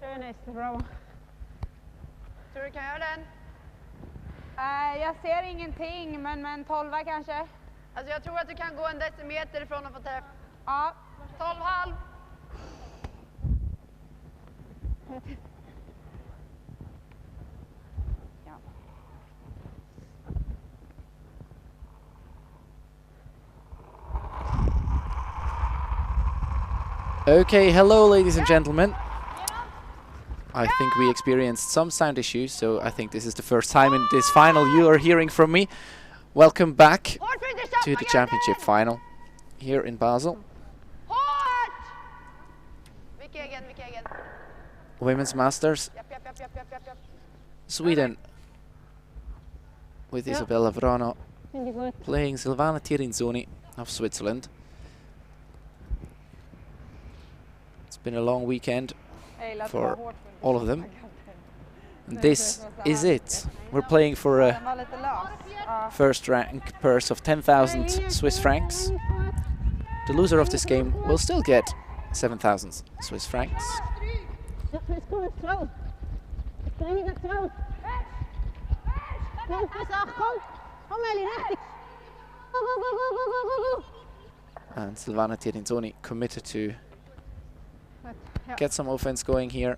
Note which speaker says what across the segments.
Speaker 1: Kör nästa, bravo.
Speaker 2: Tror du kan göra den?
Speaker 3: Jag ser ingenting, men 12 kanske.
Speaker 2: Alltså jag tror att du kan gå en decimeter ifrån att få träff.
Speaker 3: Ja.
Speaker 2: 12,5.
Speaker 4: Okay, hello ladies and gentlemen. I think we experienced some sound issues, so I think this is the first time in this final you are hearing from me. Welcome back to the championship final here in Basel. Women's Masters. Sweden with Isabella Wrana playing SUI Tirinzoni of Switzerland. It's been a long weekend for all of them. And this is it. We're playing for a first rank purse of 10,000 Swiss francs. The loser of this game will still get 7,000 Swiss francs. And SUI Tirinzoni committed to get some offense going here.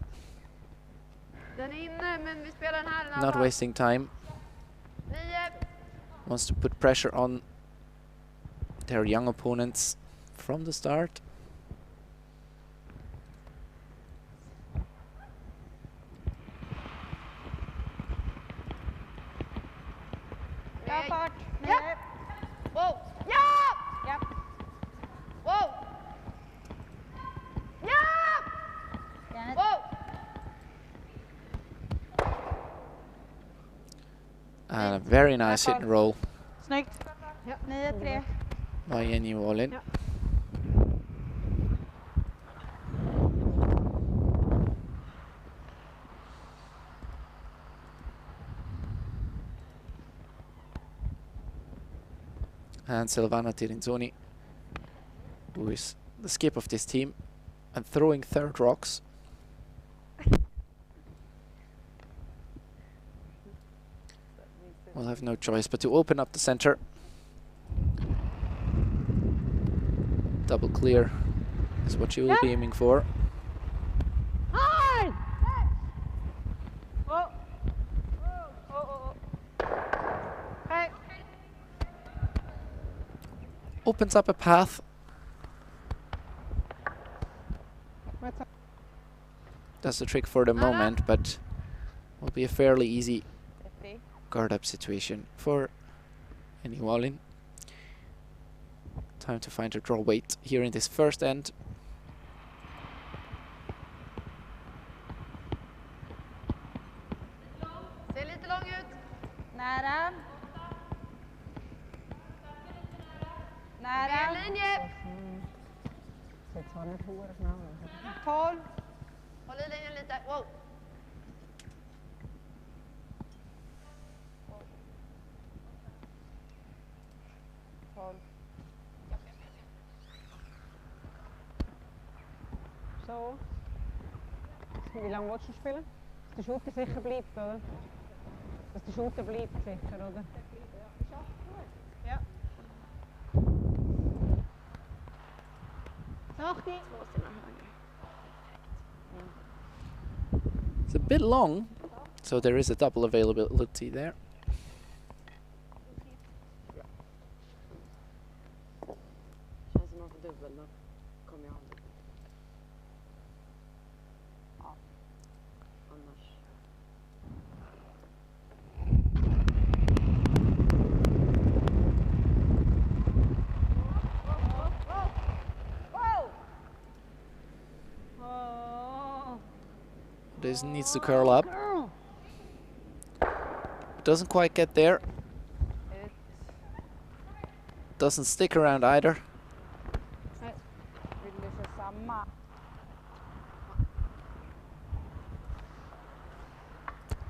Speaker 4: Not wasting time. Wants to put pressure on their young opponents from the start.
Speaker 2: Whoa! Yeah!
Speaker 3: Yep.
Speaker 2: Whoa! Yeah! Whoa!
Speaker 4: And a very nice hit and roll
Speaker 3: Snyggt. 9-3.
Speaker 4: by Jenny Wallin.
Speaker 1: Ja.
Speaker 4: And SUI Tirinzoni, who is the skip of this team and throwing third rocks. We'll have no choice but to open up the center. Double clear is what you will be aiming for.
Speaker 3: Hard! Hey.
Speaker 4: Opens up a path. That's the trick for the moment, but will be a fairly easy guard up situation for Jenny Wallin. Time to find her draw weight here in this first end.
Speaker 2: Ser lite lång ut.
Speaker 3: Nära. Nära.
Speaker 2: Linje.
Speaker 3: 12.
Speaker 2: Håll i linjen lite. Wow.
Speaker 1: So. Wie lange willst du spielen? Dass der Shooter sicher bleibt, oder? Dass der Shooter bleibt sicher, oder? Ja.
Speaker 4: It's a bit long, so there is a double availability there.
Speaker 5: Känns som man får dubbel, då kommer jag ha det. Ja. Annars.
Speaker 4: This needs to curl up. Doesn't quite get there. Doesn't stick around either.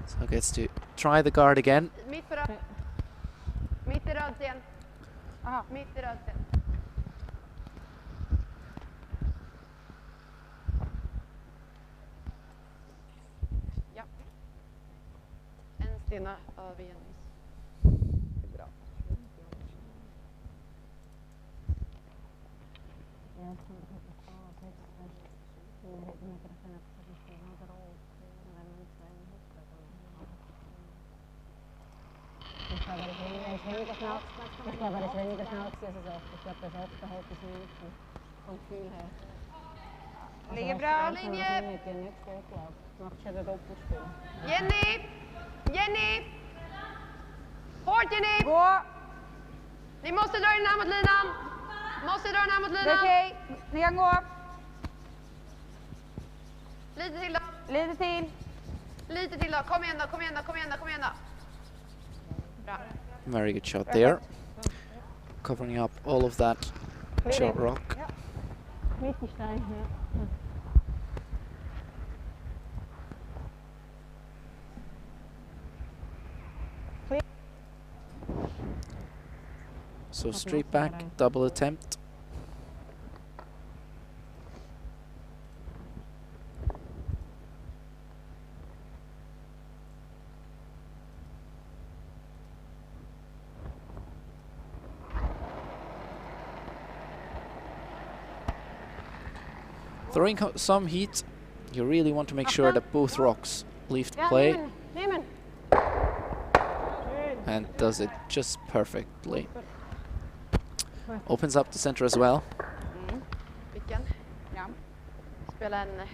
Speaker 4: So gets to try the guard again.
Speaker 2: Mitt i rödsten. Aha, mitt i rödsten. Dina över Jennys. Det är bra.
Speaker 1: Ich glaube, er ist weniger schnell. Ich glaube, er ist weniger schnell gewesen, als er sagt. Ich glaube, er ist 8,5 bis 9 vom Gefühl her.
Speaker 3: Ligger bra.
Speaker 1: Linje! Die hat nicht gespielt, glaube ich. Macht schon ein Doppelspiel.
Speaker 2: Jenny! Jenny! Hårt Jenny!
Speaker 3: Gå.
Speaker 2: Ni måste dra den här mot linan! Måste dra den här mot
Speaker 3: Det är
Speaker 2: linan!
Speaker 3: okej. Ni kan gå.
Speaker 2: Lite till då.
Speaker 3: Lite till.
Speaker 2: Lite till då. Kom igen då, kom igen då, kom igen då, kom igen då. Bra.
Speaker 4: Very good shot there. Covering up all of that short rock.
Speaker 1: Richtig stein, ja.
Speaker 4: So straight back, double attempt. Throwing some heat, you really want to make sure that both rocks leave the play.
Speaker 1: Nehmen!
Speaker 4: And does it just perfectly. Opens up the center as well.
Speaker 2: Vilken?
Speaker 3: Ja.
Speaker 2: Spela en...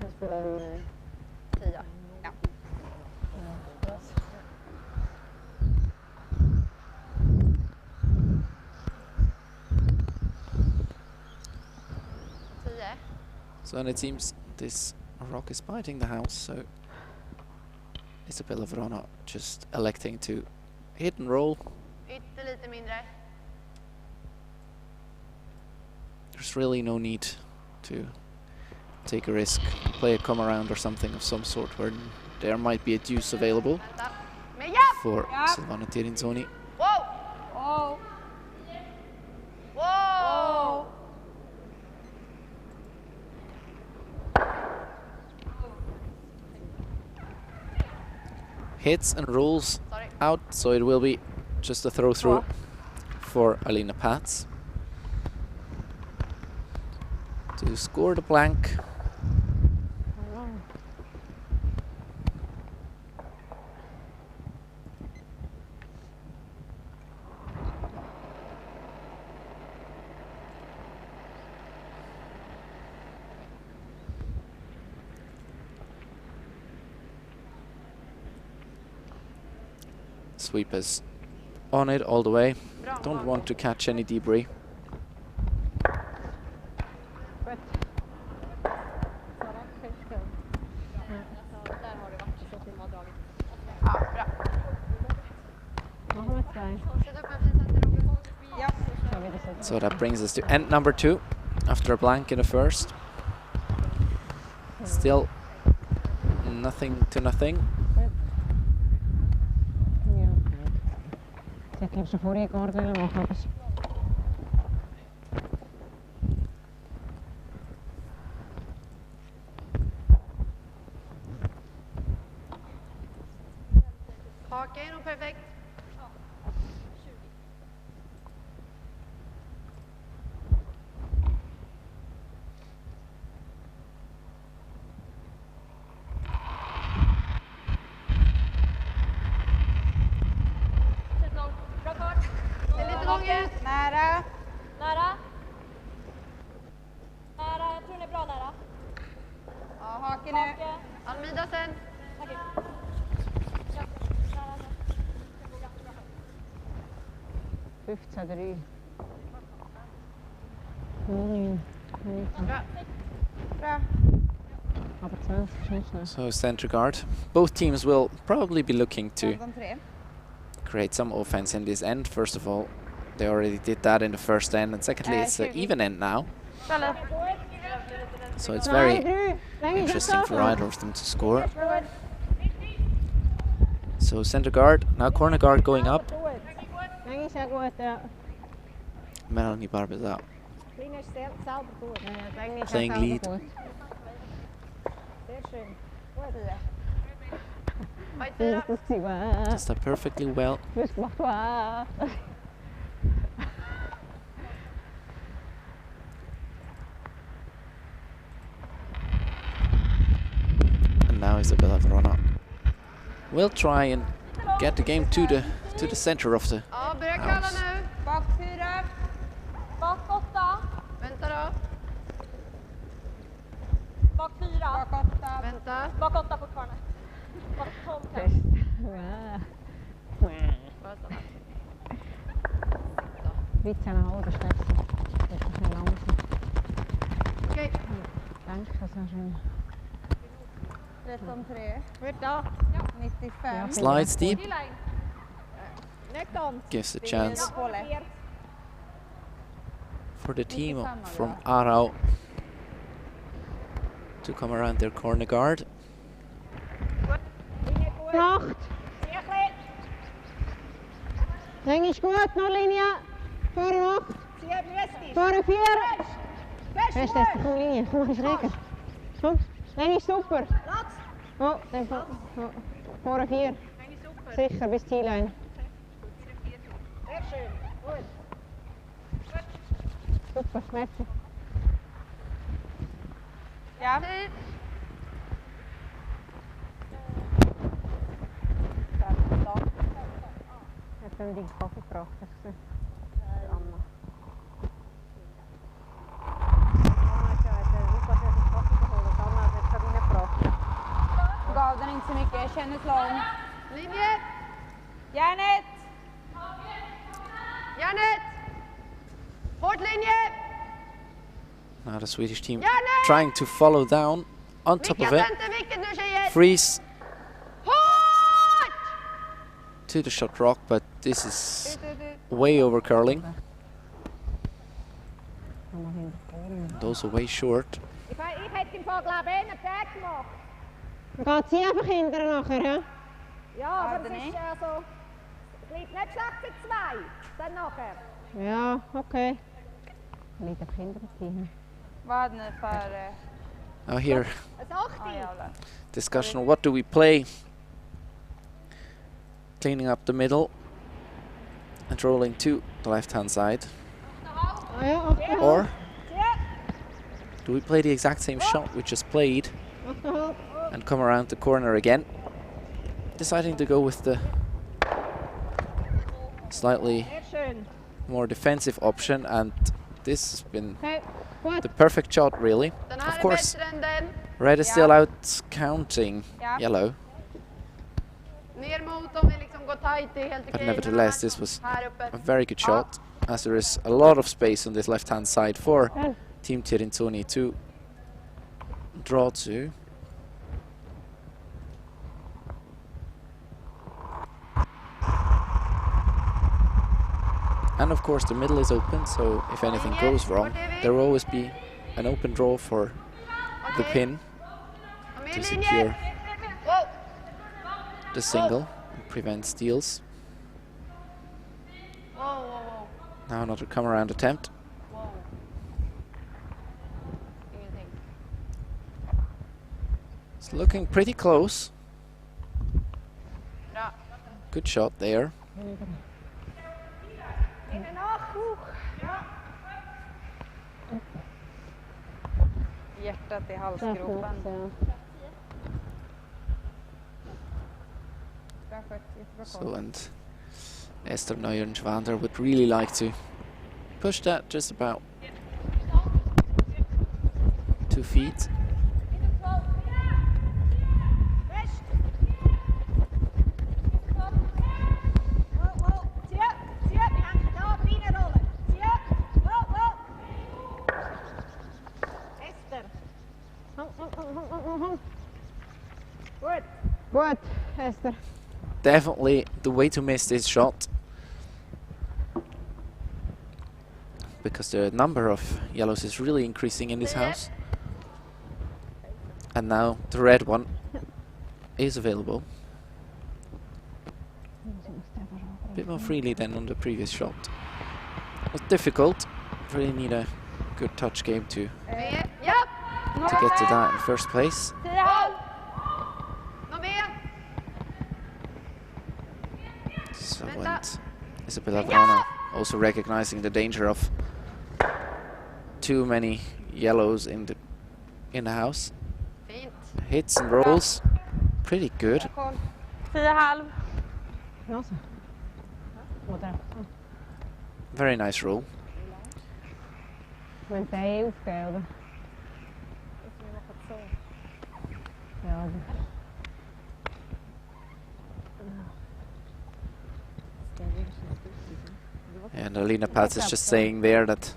Speaker 1: Jag spelar en
Speaker 2: 10.
Speaker 3: Ja.
Speaker 4: So and it seems this rock is biting the house, so SWE Wrana just electing to hit and roll.
Speaker 2: Lite mindre.
Speaker 4: There's really no need to take a risk, play a come around or something of some sort where there might be a deuce available
Speaker 2: Vänta. Men ja!
Speaker 4: for SUI Tirinzoni.
Speaker 2: Wow!
Speaker 3: Oh.
Speaker 2: Wow!
Speaker 4: Hits and rolls
Speaker 2: Sorry.
Speaker 4: out, so it will be just a throw through for Alina Pats to score the blank. Sweepers on it all the way. Don't want to catch any debris. So that brings us to end number 2 after a blank in the first. Still nothing to nothing.
Speaker 1: Ik heb ze vorige kaart willen maken.
Speaker 2: Haka är nog perfekt.
Speaker 3: Nära.
Speaker 6: Nära. Nära, jag tror den är bra nära.
Speaker 3: Ja, hake nu.
Speaker 2: Almida sen.
Speaker 6: Okej.
Speaker 1: Fünfzehn, drei.
Speaker 2: Bra.
Speaker 3: Bra.
Speaker 1: Aber 20 ist nicht schnell.
Speaker 4: So center guard. Both teams will probably be looking to
Speaker 3: 15-3.
Speaker 4: create some offense in this end. First of all, they already did that in the first end, and secondly, it's an even end now. So it's very interesting for either of them to score. So center guard, now corner guard going up. Melanie Barbeza playing lead. Just that perfectly well. And now Isabella Wrana will try and get the game to the center of the house.
Speaker 3: Bak 4.
Speaker 6: Bak 8.
Speaker 2: Vänta då.
Speaker 6: Bak 4.
Speaker 3: Bak 8.
Speaker 2: Vänta.
Speaker 6: Bak 8 fortfarande. Bak 12 kanske.
Speaker 2: Bara stanna.
Speaker 1: Vitsen har das Schlechte. Das ist ein langsam.
Speaker 2: Okej.
Speaker 1: Danke, så schön.
Speaker 3: 13-3.
Speaker 6: Vet du?
Speaker 3: 95.
Speaker 4: Slides deep,
Speaker 6: Gilla in. Nekton.
Speaker 4: gives a chance
Speaker 3: Puole.
Speaker 4: for the team from Arau to come around their corner guard.
Speaker 1: Nacht.
Speaker 6: Siegli.
Speaker 1: Ding ist gut, noch Linie. Vorne 8.
Speaker 6: Sieg Wüest.
Speaker 1: Vorne 4.
Speaker 6: Fest.
Speaker 1: Fest, Esther, komm Linie. Komm mal schräger. Kom. Ding ist super.
Speaker 6: Platz.
Speaker 1: Oh, denk van. Oh. Vorne 4. Sicher, bis T-Line.
Speaker 6: Sehr schön. Gut.
Speaker 1: Super, merci.
Speaker 3: Ja.
Speaker 1: Hat hem die koffie gebracht, heb ik gezien. Anna.
Speaker 3: Gav den inte så mycket, jag känner slag.
Speaker 2: Linje.
Speaker 3: Janet!
Speaker 2: Janet. Hårt linje.
Speaker 4: Now the Swedish team
Speaker 2: Janet.
Speaker 4: trying to follow down on top of
Speaker 2: Vicka
Speaker 4: it.
Speaker 2: center, vilket nu tjejer.
Speaker 4: Freeze
Speaker 2: Hårt.
Speaker 4: to the shot rock, but this is way over curling. Those are way short.
Speaker 6: Ich hätte im Fall, glaube ich, einen Tag gemacht.
Speaker 1: Gaat sie einfach hindern nachher, ja?
Speaker 6: Ja, aber es ist also... Es bleibt nicht schlecht für 2. Dann nachher.
Speaker 1: Ja, okay. Liegt einfach hinter dem Team.
Speaker 3: Vad nu för...
Speaker 4: Now here,
Speaker 6: Ein 8.
Speaker 3: jävlar.
Speaker 4: discussion on what do we play. Cleaning up the middle and rolling to the left-hand side.
Speaker 1: Ah ja, achterhalb.
Speaker 4: Or do we play the exact same shot we just played
Speaker 1: Achterhalb.
Speaker 4: and come around the corner again? Deciding to go with the slightly
Speaker 6: Sehr schön.
Speaker 4: more defensive option, and this has been
Speaker 1: Okay, gut.
Speaker 4: the perfect shot, really.
Speaker 2: Den
Speaker 4: Of
Speaker 2: här är
Speaker 4: course,
Speaker 2: bättre än den.
Speaker 4: red is still out counting
Speaker 3: Ja.
Speaker 4: yellow,
Speaker 2: Ner mot om vi liksom går tight, det är helt
Speaker 4: but
Speaker 2: okej.
Speaker 4: nevertheless this was
Speaker 2: Här uppe.
Speaker 4: a very good shot, as there is a lot of space on this left-hand side for
Speaker 1: Ja.
Speaker 4: Team Tirinzoni to draw to. And of course the middle is open, so if anything goes wrong, there will always be an open draw for the
Speaker 2: Okej.
Speaker 4: pin
Speaker 2: Kom med
Speaker 4: to
Speaker 2: linje.
Speaker 4: secure
Speaker 2: Wow.
Speaker 4: the single and prevent steals.
Speaker 2: Wow, wow, wow.
Speaker 4: Now another come around attempt.
Speaker 2: Wow. Ingenting.
Speaker 4: It's looking pretty close.
Speaker 2: Bra.
Speaker 4: Good shot there.
Speaker 3: Hjärtat i
Speaker 1: Där
Speaker 3: halsgropen.
Speaker 1: finns,
Speaker 3: Bra skött, jättebra
Speaker 4: So,
Speaker 3: koll.
Speaker 4: and Esther Neuer-Schwander would really like to push that just about 2 feet.
Speaker 1: Good. Good, Esther.
Speaker 4: Definitely the way to miss this shot, because the number of yellows is really increasing in this house. And now the red one is available. A bit more freely than on the previous shot. It was difficult. Really need a good touch game to
Speaker 2: Med. Japp.
Speaker 4: get to that in first place. and Isabella Wrana also recognizing the danger of too many yellows in the house. Hits and rolls, pretty good.
Speaker 3: 10,5.
Speaker 4: Very nice roll.
Speaker 1: Men zij aufgeben. Ja.
Speaker 4: And Alina Pats is just saying there that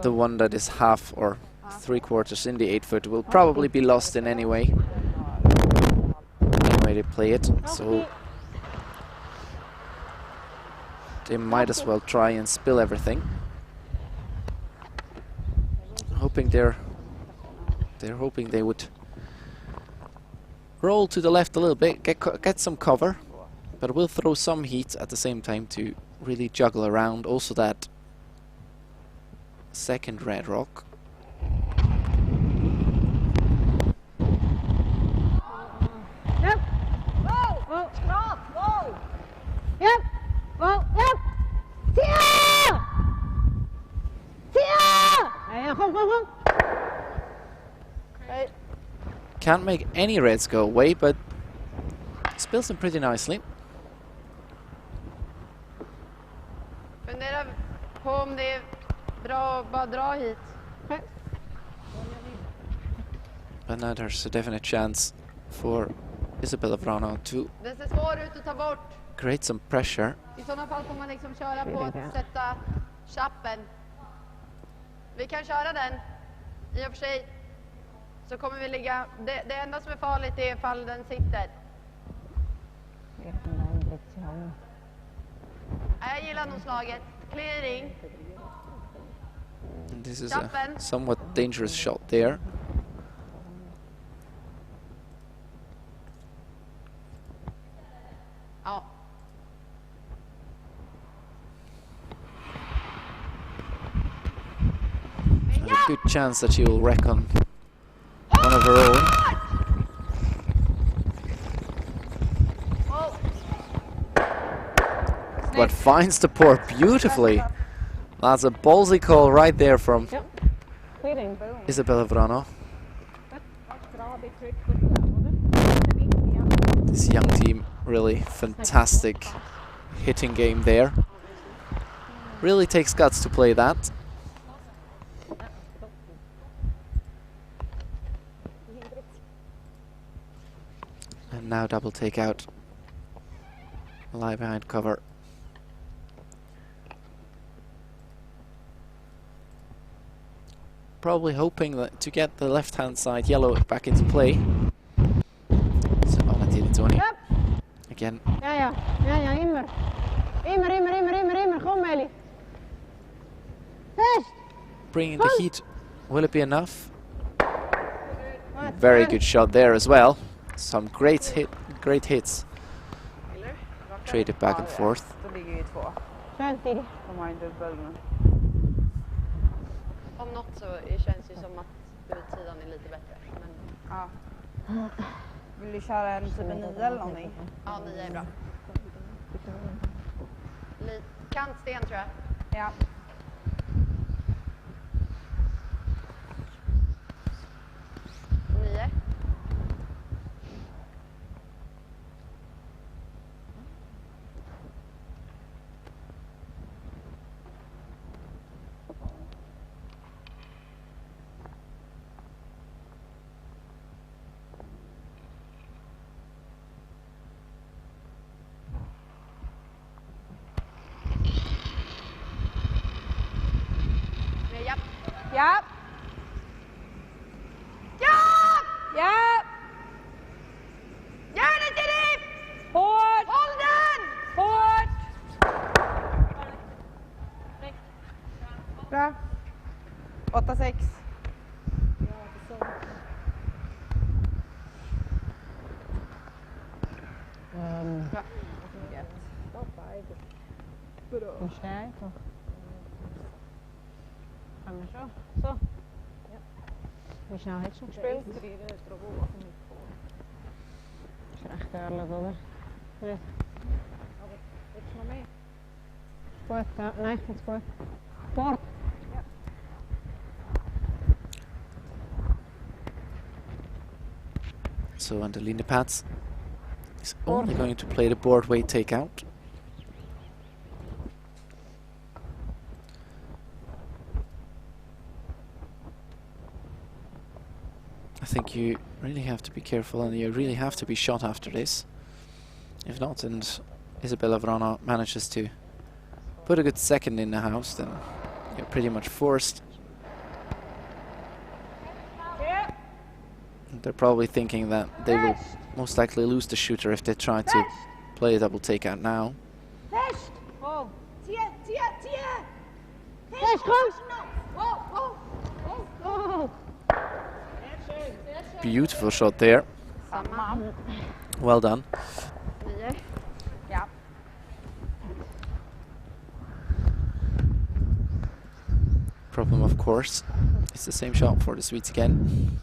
Speaker 4: the one that is half or 3/4 in the 8-foot will probably be lost in any way they play it, so they might as well try and spill everything. Hoping they're hoping they would roll to the left a little bit, get some cover, but we'll throw some heat at the same time to really juggle around. Also that second red rock.
Speaker 1: Yep. Whoa. Whoa. Stop. Whoa. Yep. Whoa. Yep. Tia. Tia. Ja, kom.
Speaker 4: Can't make any reds go away, but spills them pretty nicely.
Speaker 2: Fundera på om det är bra att bara dra hit.
Speaker 4: But now there's a definite chance for Isabella Wrana to
Speaker 2: Den ser svår ut att ta bort.
Speaker 4: create some pressure.
Speaker 2: I sådana fall får man liksom köra på att sätta chappen. Vi kan köra den. I och för sig så kommer vi ligga... Det enda som är farligt är ifall den sitter. Jag gillar nog slaget. Clearing.
Speaker 4: And this is a somewhat dangerous shot there.
Speaker 2: Ja.
Speaker 4: There's a good chance that she will wreck on one of her own. But finds the port beautifully. That's a ballsy call right there from Isabella Wrana. This young team, really fantastic hitting game there. Really takes guts to play that. And now double take out. Lie behind cover. Probably hoping that to get the left-hand side yellow back into play. So on Tirinzoni. Again.
Speaker 1: Ja, immer. Kom Eli.
Speaker 4: Bringing the heat. Will it be enough? Very good shot there as well. Some great hits. Traded back and forth.
Speaker 2: Om något så känns det som att utsidan är lite bättre. Men...
Speaker 3: Ja. Vill du köra en typ 9 eller någonting?
Speaker 2: Ja, 9 är bra. Kantsten tror jag.
Speaker 3: Ja. Ja.
Speaker 2: Ja!
Speaker 3: Ja.
Speaker 2: Gör det till dig!
Speaker 3: Hårt.
Speaker 2: Håll den!
Speaker 3: Hårt. Bra. 8-6.
Speaker 1: So. Wie schnell hättest du gespielt? Das ist recht ehrlich, oder? Nicht?
Speaker 6: Willst du noch mehr?
Speaker 1: Gut, ja. Nein, jetzt gut. Sport.
Speaker 4: So Angelina Pats is only going to play the board weight takeout. I think you really have to be careful and you really have to be shot after this. If not, and Isabella Wrana manages to put a good second in the house, then you're pretty much forced. And they're probably thinking that they will most likely lose the shooter if they try to play a double takeout now. Beautiful shot there. Well done. Problem, of course, it's the same shot for the Swedes again.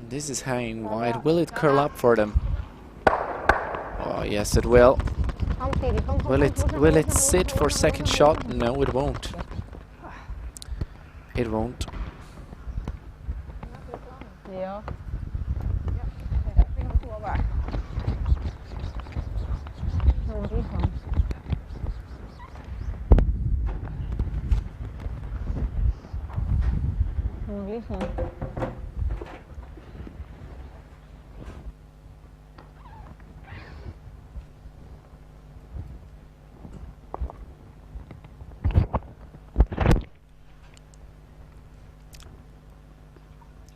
Speaker 4: This is hanging wide. Will it curl up for them? Oh yes, it will. Will it sit for second shot? No, it won't. It won't.
Speaker 1: Ja.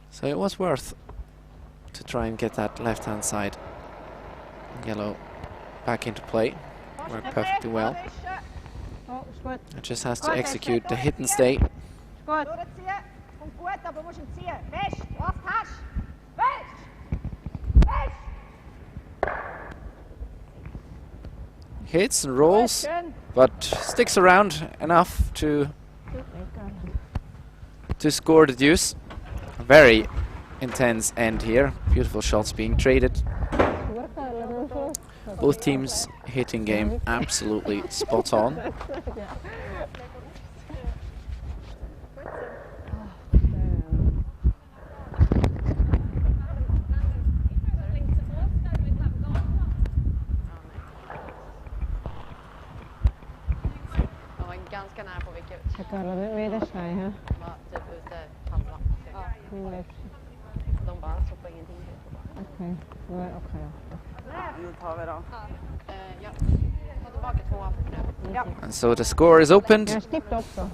Speaker 4: So it was worth to try and get that left-hand side yellow back into play. Worked perfectly well. It just has to execute the hit and stay. Hits and rolls, but sticks around enough to score the deuce. Very intense end here. Beautiful shots being traded. Both teams hitting game absolutely spot on.
Speaker 2: Ganska nära på vilket.
Speaker 1: Jag kallar det med det här.
Speaker 2: Var typ ute halva. De bara så på ingenting.
Speaker 1: Okej. Okej.
Speaker 5: Nu tar vi då.
Speaker 2: Ja. Ta tillbaka tvåan nu. Ja.
Speaker 4: And so the score is opened.
Speaker 1: Jag skippade också.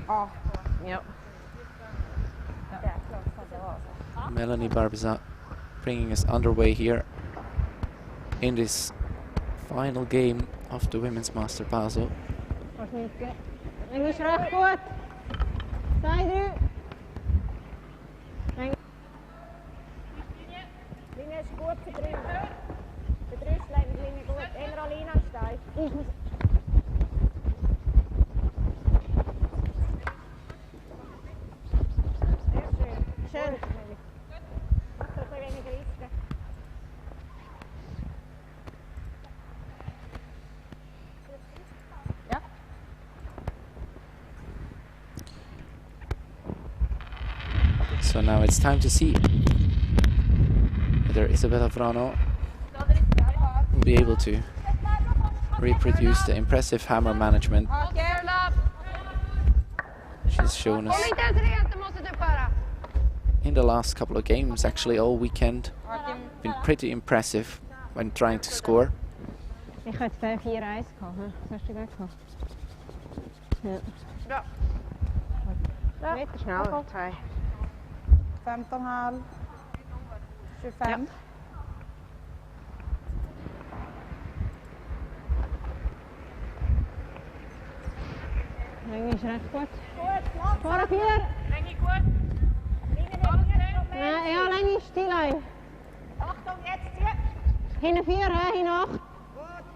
Speaker 5: Ja.
Speaker 1: Ja.
Speaker 4: Melanie Barbizan bringing us underway here in this final game of the Women's Master Basel.
Speaker 1: English rechtvoet. Sta je nu?
Speaker 6: Linie ist gut verdrückt. Verdrückt bleibt die Linie gut. Einer alleine ansteigt. Sehr schön. Schön. Mach doch ein wenig Risken.
Speaker 4: So now it's time to see whether Isabella Wrana will be able to reproduce the impressive hammer management she's shown us in the last couple of games, actually all weekend. Been pretty impressive when trying to score.
Speaker 1: Ich hätte 4-1 gehabt. Was hast du gerade gehabt? Ja.
Speaker 3: Ja.
Speaker 1: Meter schneller.
Speaker 3: 15,5. 25.
Speaker 1: ist recht gut.
Speaker 6: Gut,
Speaker 1: Vorne 4.
Speaker 2: Länge gut.
Speaker 1: Nein, ja, Länge ist T-Line.
Speaker 6: Achtung, jetzt hier.
Speaker 1: Hinten 4, hinten 8.
Speaker 6: Gut,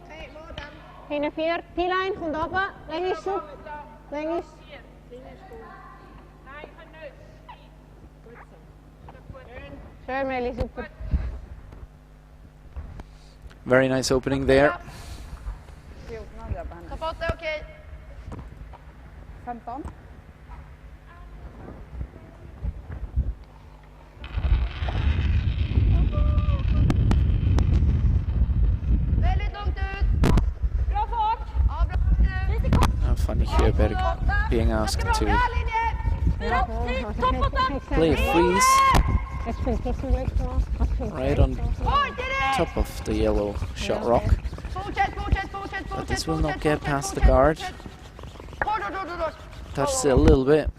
Speaker 6: okay, wo dann?
Speaker 1: Hinten 4. T-Line kommt runter. Länge ist super. Länge ist.
Speaker 2: Nein, kann nicht.
Speaker 1: Schön, Meli, super.
Speaker 4: Very nice opening there.
Speaker 2: Kapotte, okej.
Speaker 3: 15.
Speaker 2: Väldigt långt ut. Bra fart. Ja, bra fart.
Speaker 4: Funny Sjöberg being asked to
Speaker 2: Bra linje.
Speaker 4: play a freeze
Speaker 1: Jetzt spielt Kissenglück noch.
Speaker 4: right on top of the yellow shot rock. But this will not get past the guard. Touches it a little bit.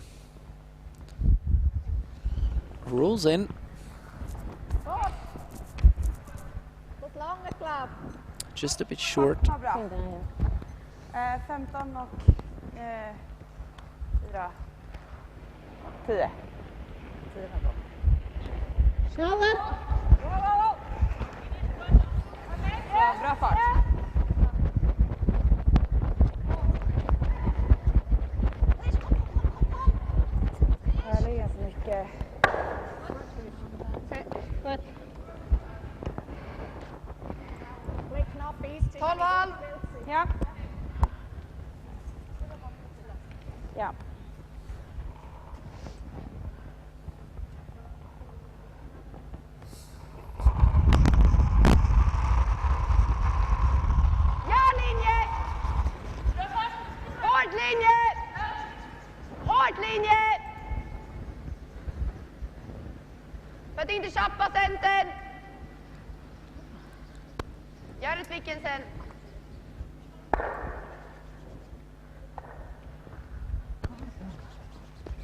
Speaker 4: Rolls in. Just a bit short.
Speaker 3: Ja, bra. 15 och 4. 10. 10 15.
Speaker 1: Sneller!
Speaker 3: Ja, bra fart. Det ligger så mycket.
Speaker 1: Gut.
Speaker 2: 12 val.
Speaker 3: Ja. Ja.
Speaker 2: Ja, linje. Hård linje. Hård linje. För att inte tjappa centern. Gör ett vilken sen.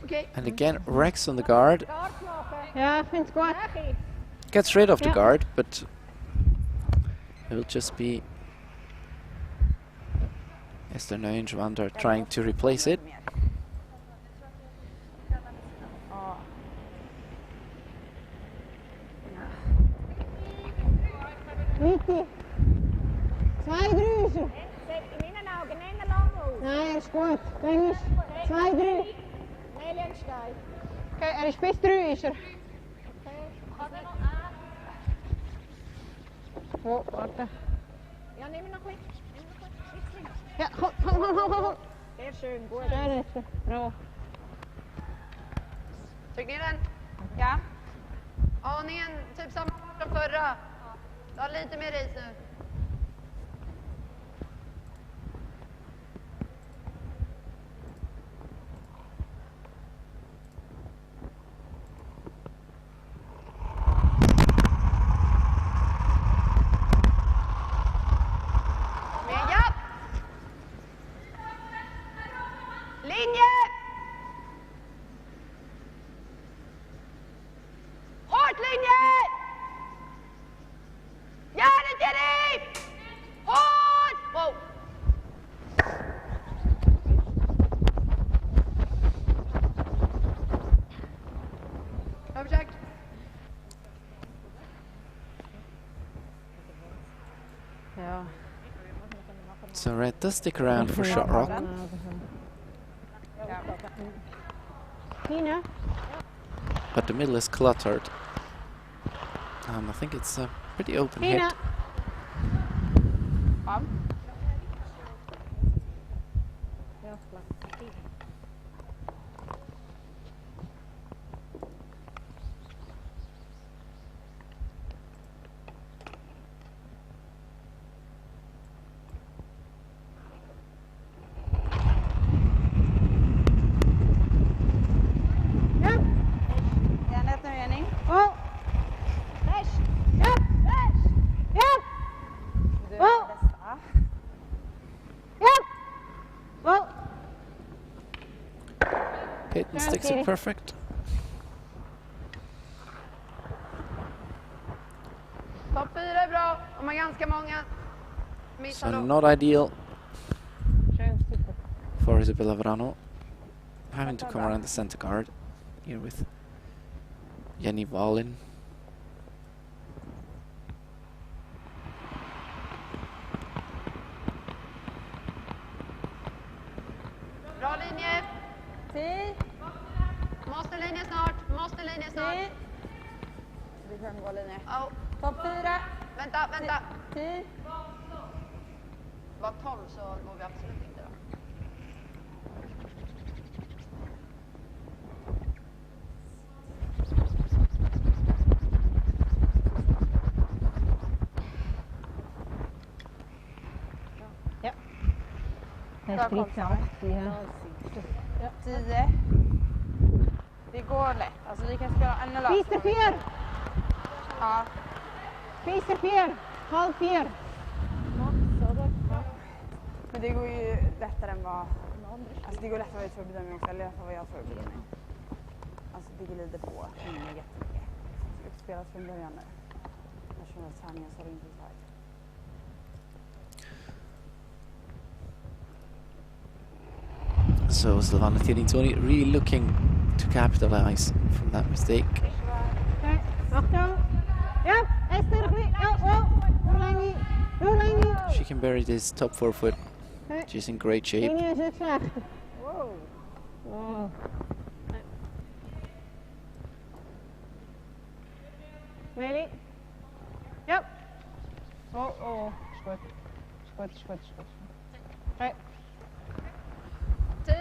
Speaker 2: Okay.
Speaker 4: And again, Rex on the guard.
Speaker 1: Ja, ich finde es gut.
Speaker 4: Gets rid of the
Speaker 1: Yeah.
Speaker 4: guard, but it will just be Esther Neuenschwander trying to replace it.
Speaker 3: Ja.
Speaker 1: 90. 2, 3 ist er.
Speaker 6: Sieht in meinen Augen nicht lang aus.
Speaker 1: Nein, er ist gut. Länge ist 2, 3.
Speaker 6: Meilenstein.
Speaker 1: Okay, er ist bis 3 ist er. Oh, warte.
Speaker 6: Ja, nimm noch ein bisschen.
Speaker 1: Ja, komm.
Speaker 6: Sehr schön, gut.
Speaker 1: Schön ist er. Bravo.
Speaker 2: Tryck ner den.
Speaker 3: Ja.
Speaker 2: Aningen, typ samma som förra. Ta lite mer is nu. Mega. Linje. Hårt linje. Gör det, Jenny! Hårt! Wow. Bra försök.
Speaker 3: Ja.
Speaker 4: So Red does stick around for shot rock.
Speaker 1: Tina?
Speaker 4: But the middle is cluttered. I think it's a pretty open hit.
Speaker 1: Tina?
Speaker 3: Kom.
Speaker 1: Ja.
Speaker 3: Järnet nu, Jenny.
Speaker 1: Oh. Ja. Ja.
Speaker 3: Du är
Speaker 1: Oh.
Speaker 3: den bästa.
Speaker 1: Ja. Oh.
Speaker 4: Peyton sticks it perfect.
Speaker 2: Topp 4 är bra. De har ganska många.
Speaker 4: So
Speaker 2: Missar då.
Speaker 4: not ideal
Speaker 1: Schön, super.
Speaker 4: for Isabella Wrana. having to come around the center guard here with Jenny Wallin.
Speaker 2: Bra linje. Måste linje snart.
Speaker 3: Vi kan gå linje.
Speaker 2: Oh.
Speaker 3: Topp 4.
Speaker 2: Vänta.
Speaker 3: 10.
Speaker 2: Var 12 så går vi absolut inte då.
Speaker 1: Ja. Här spricker allt.
Speaker 3: 10. Det går lätt. Alltså vi kan spela ännu lösare.
Speaker 1: Fiser 4!
Speaker 3: Ja.
Speaker 1: Fiser 4! Halv 4!
Speaker 3: Men det går ju lättare än vad... Alltså det går lättare vad jag tror bedömning också. Eller vad jag tror bedömning. Alltså det glider på jättemycket. Ska spelas från början nu. Nationella träningen så är det inte så här.
Speaker 4: So SUI Tirinzoni really looking to capitalize from that mistake.
Speaker 1: Okay, achtung! Ja, Esther, hoe lang?
Speaker 4: She can bury this top forefoot. She's in great shape.
Speaker 1: Linie is het slecht. Wow. Oh. Meili? Ja. Oh. Is goed. Hey.
Speaker 2: 10.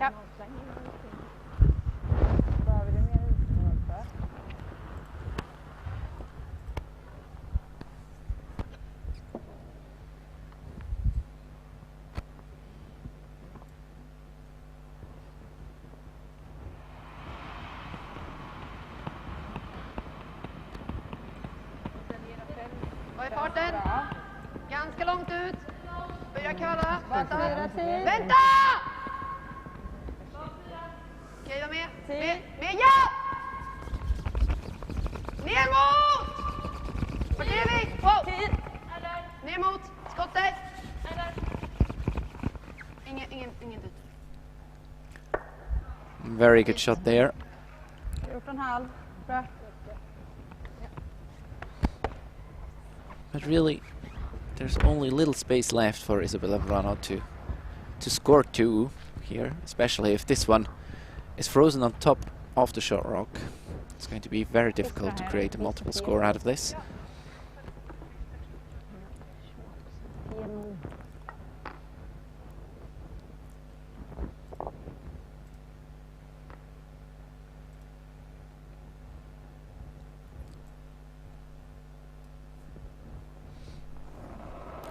Speaker 3: Ja. Behöver du mer utanför?
Speaker 2: Vad är farten? Ganska långt ut. Börja köra. Vänta! Okej, var med. Med, ja! Ner mot! Vart är vi? Wow. Ner mot skottet. Ingen ut.
Speaker 4: Very good shot there.
Speaker 3: 14,5. Bra.
Speaker 4: But really, there's only little space left for SUI Wrana to score 2 here, especially if this one is frozen on top of the shot rock. It's going to be very difficult to create a multiple score out of this.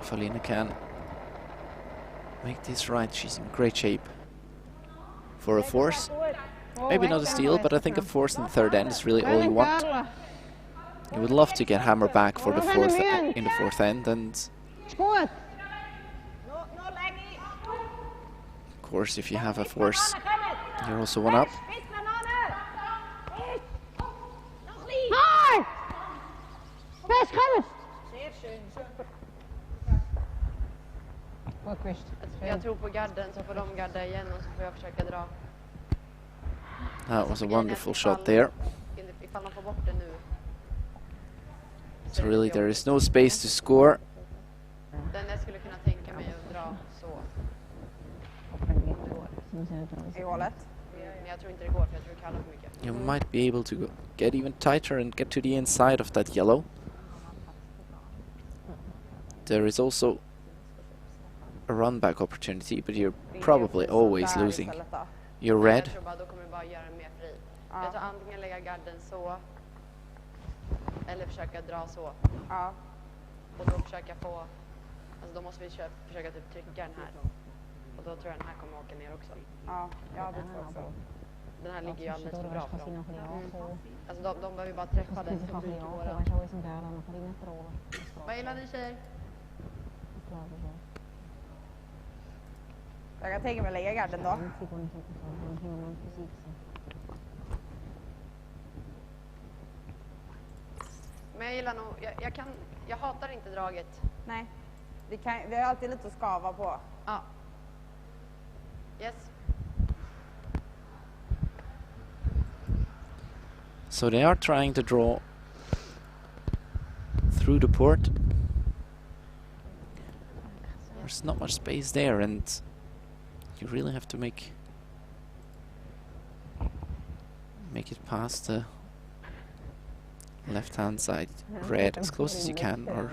Speaker 4: Falina can make this right. She's in great shape for a force. Maybe not a steal, but I think a force in the third end is really all you want. You would love to get hammer back for the in the fourth end, and of course, if you have a force, you're also one up.
Speaker 2: Jag tror på garden, så får de garda igen och så får jag försöka dra.
Speaker 4: That was a wonderful shot there.
Speaker 2: Ifall man får bort det nu.
Speaker 4: So really there is no space to score.
Speaker 2: Den jag skulle kunna tänka mig att dra så.
Speaker 3: I hålet.
Speaker 2: Men jag tror inte det går, för jag tror det kallar för mycket.
Speaker 4: You might be able to get even tighter and get to the inside of that yellow. There is also a run back opportunity, but you're probably always losing. You're red.
Speaker 2: Jag tror bara då kommer vi bara göra den mer fri. Jag tror antingen lägga garden så eller försöka dra så.
Speaker 3: Ja.
Speaker 2: Och då försöka få, alltså då måste vi försöka typ trycka den här. Och då tror jag den här kommer åka ner också.
Speaker 3: Ja, det tror jag också.
Speaker 2: Den här ligger ju alldeles för bra för dem. Alltså de behöver ju bara träffa den. Vad gillar ni tjejer?
Speaker 3: Jag kan tänka mig att lägga garden då.
Speaker 2: Men jag gillar nog, jag hatar inte draget.
Speaker 3: Nej, det är alltid lite att skava på.
Speaker 2: Ja. Yes.
Speaker 4: So they are trying to draw through the port. There's not much space there, and you really have to make it past the left-hand side red as close as you can, or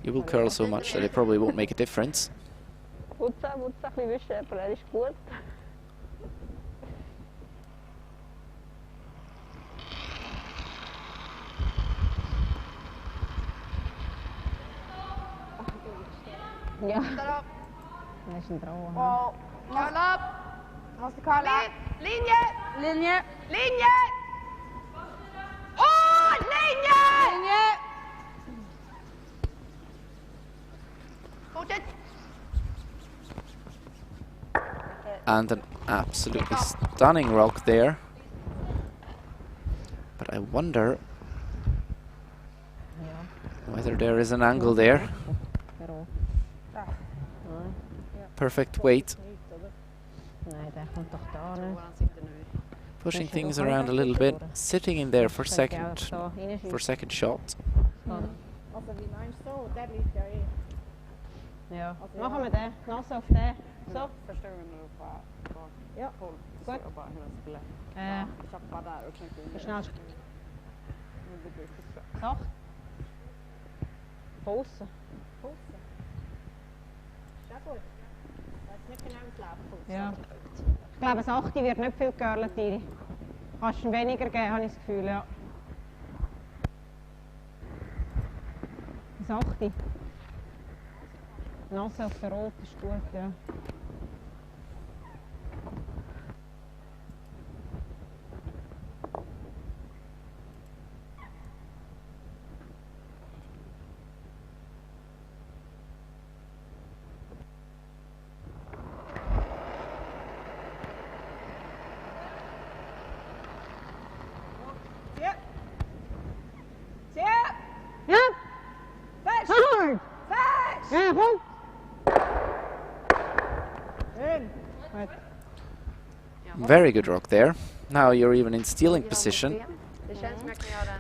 Speaker 4: you will curl so much that it probably won't make a difference.
Speaker 1: Ja.
Speaker 2: Där upp.
Speaker 1: Det är inte bra.
Speaker 3: Och
Speaker 2: Curla upp.
Speaker 3: måste kalla.
Speaker 2: Linje!
Speaker 3: Linje.
Speaker 2: Linje! Hård linje!
Speaker 3: Linje.
Speaker 2: Fortsätt.
Speaker 4: And an absolutely stunning rock there. But I wonder whether there is an angle there. Perfect weight. Pushing things around a little bit, sitting in there for second shot.
Speaker 1: Ja, machen wir det. Nase auf det. Så.
Speaker 3: Första gången du var
Speaker 1: Ja.
Speaker 3: 12 så jag bara hur den skulle chappa där och knäcka in.
Speaker 1: Schnell.
Speaker 3: Nu blir det skitbra.
Speaker 1: Sacht. Pause. Ja. Ich glaube, das 8 wird nicht viel gegurlt, Tiri. Kannst du weniger geben, habe ich das Gefühl, ja. Das 8. Nase auf der Rot ist gut, ja.
Speaker 4: Very good rock there. Now you're even in stealing position.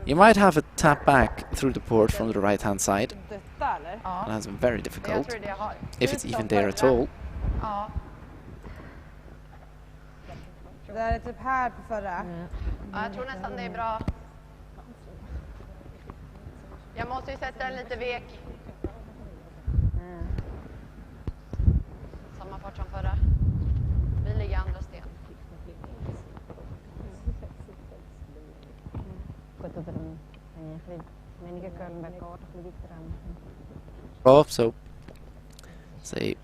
Speaker 4: You might have a tap back through the port from the right hand side. And that's very difficult, if it's even there at all.
Speaker 3: Det där är typ här på förra.
Speaker 2: Ja, jag tror nästan det är bra. Jag måste ju sätta den lite vek. Samma fart som förra. Vi ligger andra sten.
Speaker 4: Oh, so say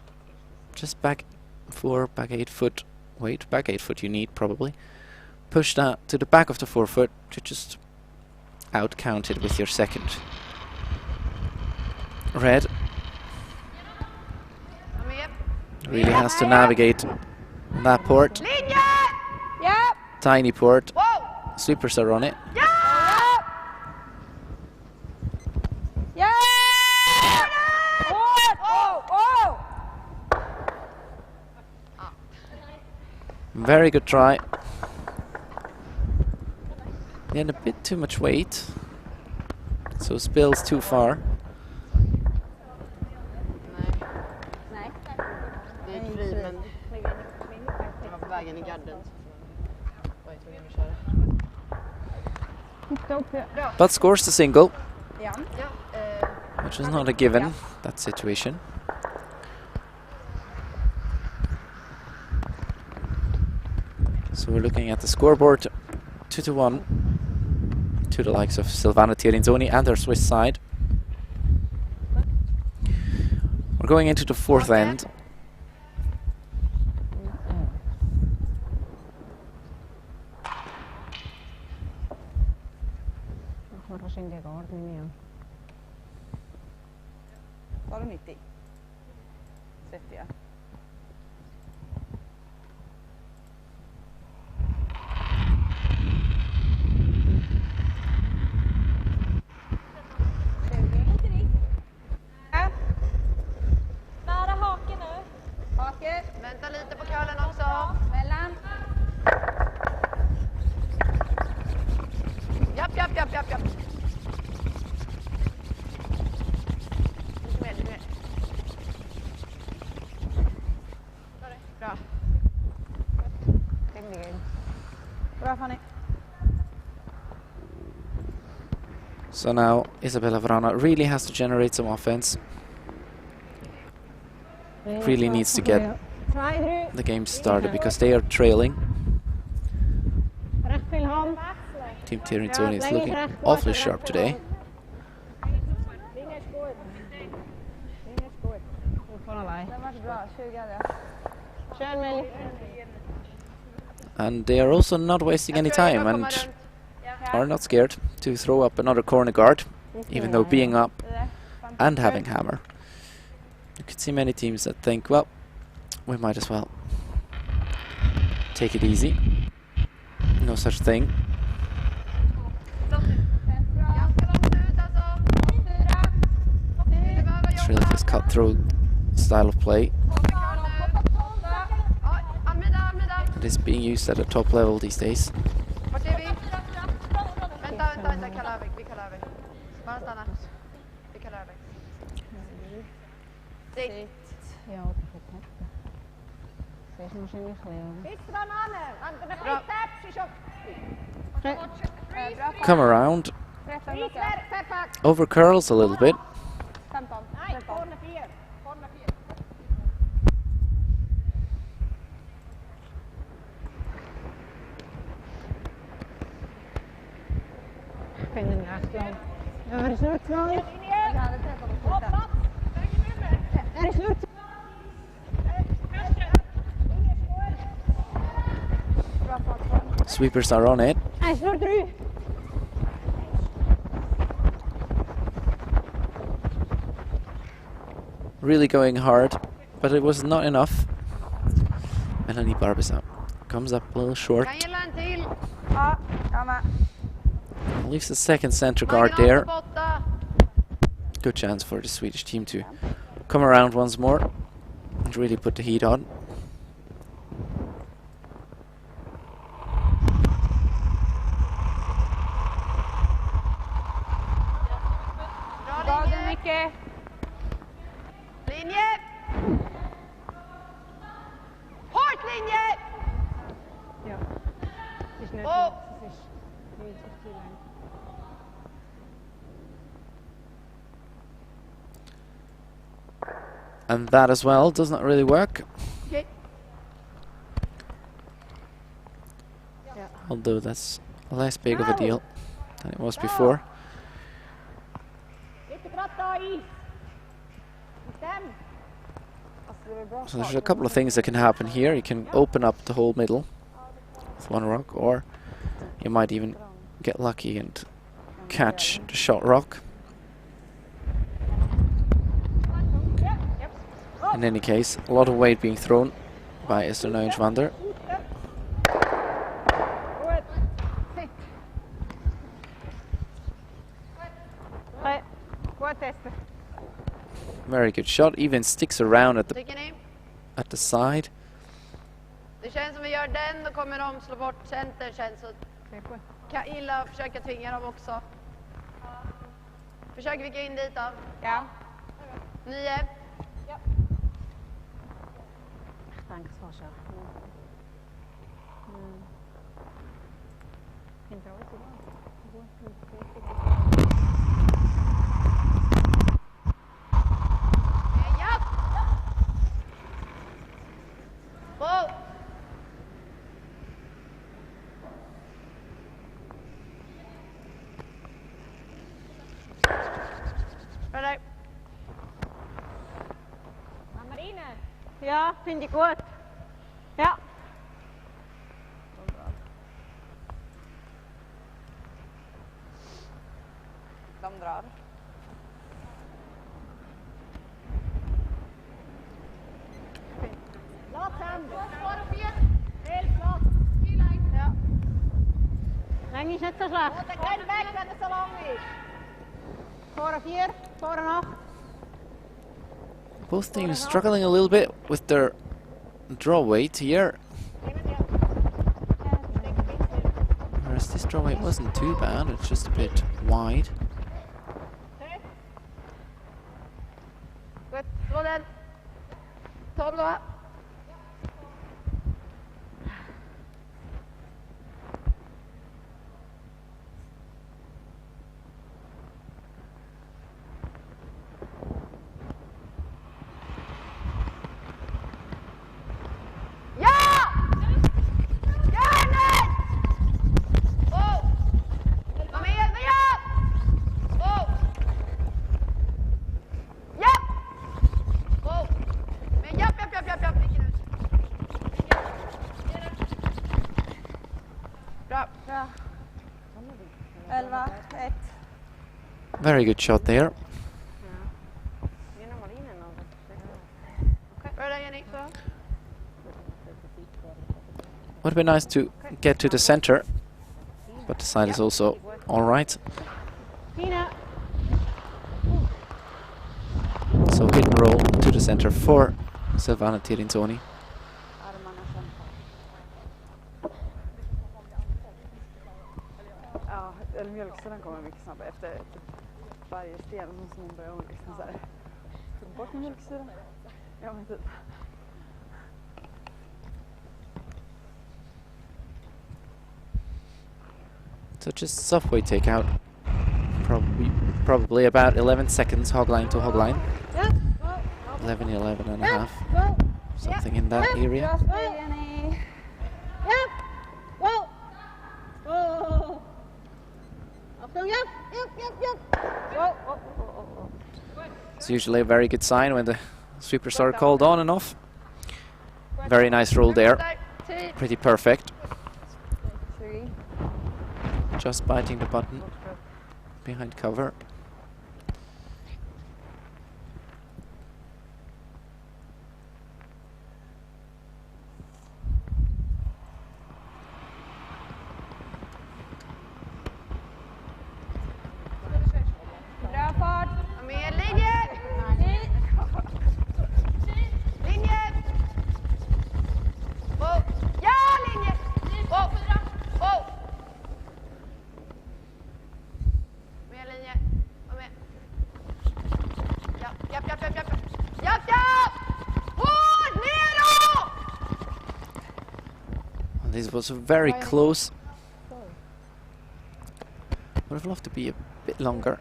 Speaker 4: just back 4, back 8 foot. Wait, back 8 foot you need probably. Push that to the back of the 4 foot to just out count it with your second. Red really has to navigate that port. Tiny port. Sweepers are on it. Very good try. He had a bit too much weight, so spills too far.
Speaker 5: Det är fri, men det var på vägen i garden.
Speaker 4: But scores the single, which is not a given, that situation. So we're looking at the scoreboard, 2-1 to the likes of SUI Tirinzoni and their Swiss side. We're going into the fourth end.
Speaker 3: Sa du 90? 30, ja.
Speaker 2: Vänta lite på curlen också.
Speaker 4: So now Isabella Wrana really has to generate some offense. Really needs to get the game started because they are trailing. Team Tirinzoni is looking awfully sharp today. And they are also not wasting any time and are not scared to throw up another corner guard, even though being up and having hammer. You could see many teams that think, well, we might as well take it easy. No such thing. It's really this cutthroat style of play. It is being used at a top level these days. Come around. Over curls a little bit. Sweepers are on it. Really going hard, but it was not enough. Melanie Barbizan comes up a little short. Leaves the second center guard there. Good chance for the Swedish team to come around once more and really put the heat on. And that as well does not really work.
Speaker 2: Okay.
Speaker 4: Although that's less big of a deal than it was before. So there's a couple of things that can happen here. You can open up the whole middle with one rock, or you might even get lucky and catch the shot rock. In any case, a lot of weight being thrown by Esther Neuenschwander. Very good shot, even sticks around at the side.
Speaker 2: Det känns som vi gör den, då kommer de slå bort center, känns så. Kan illa försöka tvinga dem också. Försöker vi gå in dit då? Ja. 9. Ja.
Speaker 1: Danke, Sascha. Ja, finde ich gut. Ja.
Speaker 3: De drar.
Speaker 6: Laat hem. Heel plat. Ja.
Speaker 1: Lang is nicht so schlecht.
Speaker 6: Und dann geh weg, wenn es so lang ist.
Speaker 1: Vorne 4, vorne 8.
Speaker 4: Both teams struggling a little bit with their draw weight here. Whereas this draw weight wasn't too bad, it's just a bit wide.
Speaker 2: Good, slå den. 12 då.
Speaker 4: Very good shot there. Would have been nice to get to the center, but the side is also all right. So hit and roll to the center for SUI Tirinzoni.
Speaker 3: Ja, eller mjölksidan kommer mycket snabbare efter varje sten som hon börjar liksom så här. Bort med mjölksidan. Ja, men typ.
Speaker 4: So just softway takeout. Probably about 11 seconds hogline to hogline. 11 and a half. Something in that area. It's usually a very good sign when the sweepers are called on and off. Very nice roll there. Pretty perfect. Just biting the button behind cover. This was very close. Would have loved to be a bit longer.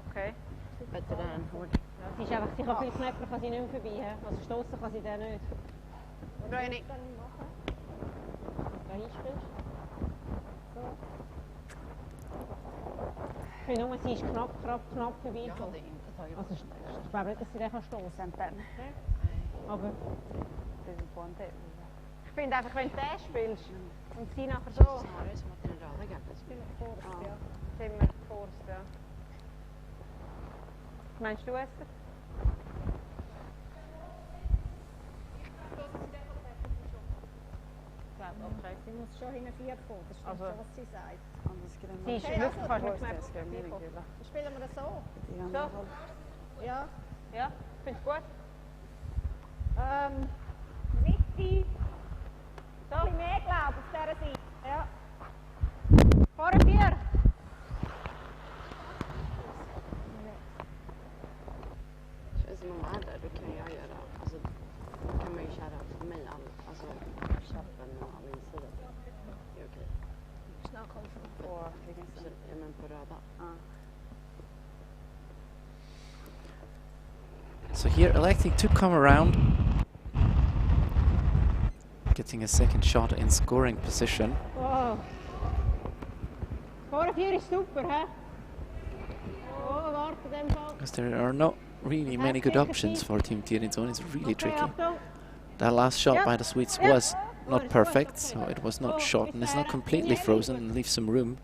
Speaker 5: Okej. Bättre där än hård.
Speaker 1: Sie ist einfach, sie kann viel knapper, kann sie nicht mehr vorbei. Also stossen kann sie den nicht.
Speaker 2: Bra Jenny.
Speaker 1: Da hinspielst. Ich nur, sie ist knapp vorbei. Also ich glaube nicht, dass sie den stossen kann. Aber ich finde einfach, wenn du den spielst und sie nachher so. Ziemlich Forst, ja. Was meinst du, Esther?
Speaker 6: Okay. Sie muss schon hinten kommen, das stimmt schon, was sie sagt.
Speaker 1: Sie ist wirklich fast nicht mehr.
Speaker 6: Spielen wir das so?
Speaker 1: So?
Speaker 6: Ja.
Speaker 1: Ja, findest du gut?
Speaker 6: Mitte. So. Ein bisschen mehr Glaube auf dieser Seite. Ja.
Speaker 1: Vorne 4.
Speaker 5: Känns som man är där, då kan jag göra, alltså då kan man ju köra för mig alltså köpen och all insida. Det är okej.
Speaker 6: Snart kommer från
Speaker 3: på vilken
Speaker 5: Så, ja men på röda.
Speaker 4: So here electing to come around. Getting a second shot in scoring position.
Speaker 1: Wow. Vorne 4 is super, hè? Oh, warte dem Fall.
Speaker 4: Because there are not really many good options for Team Tirinzoni. It's really tricky. That last shot by the Swedes was not perfect, so it was not shot and it's not completely frozen and leaves some room.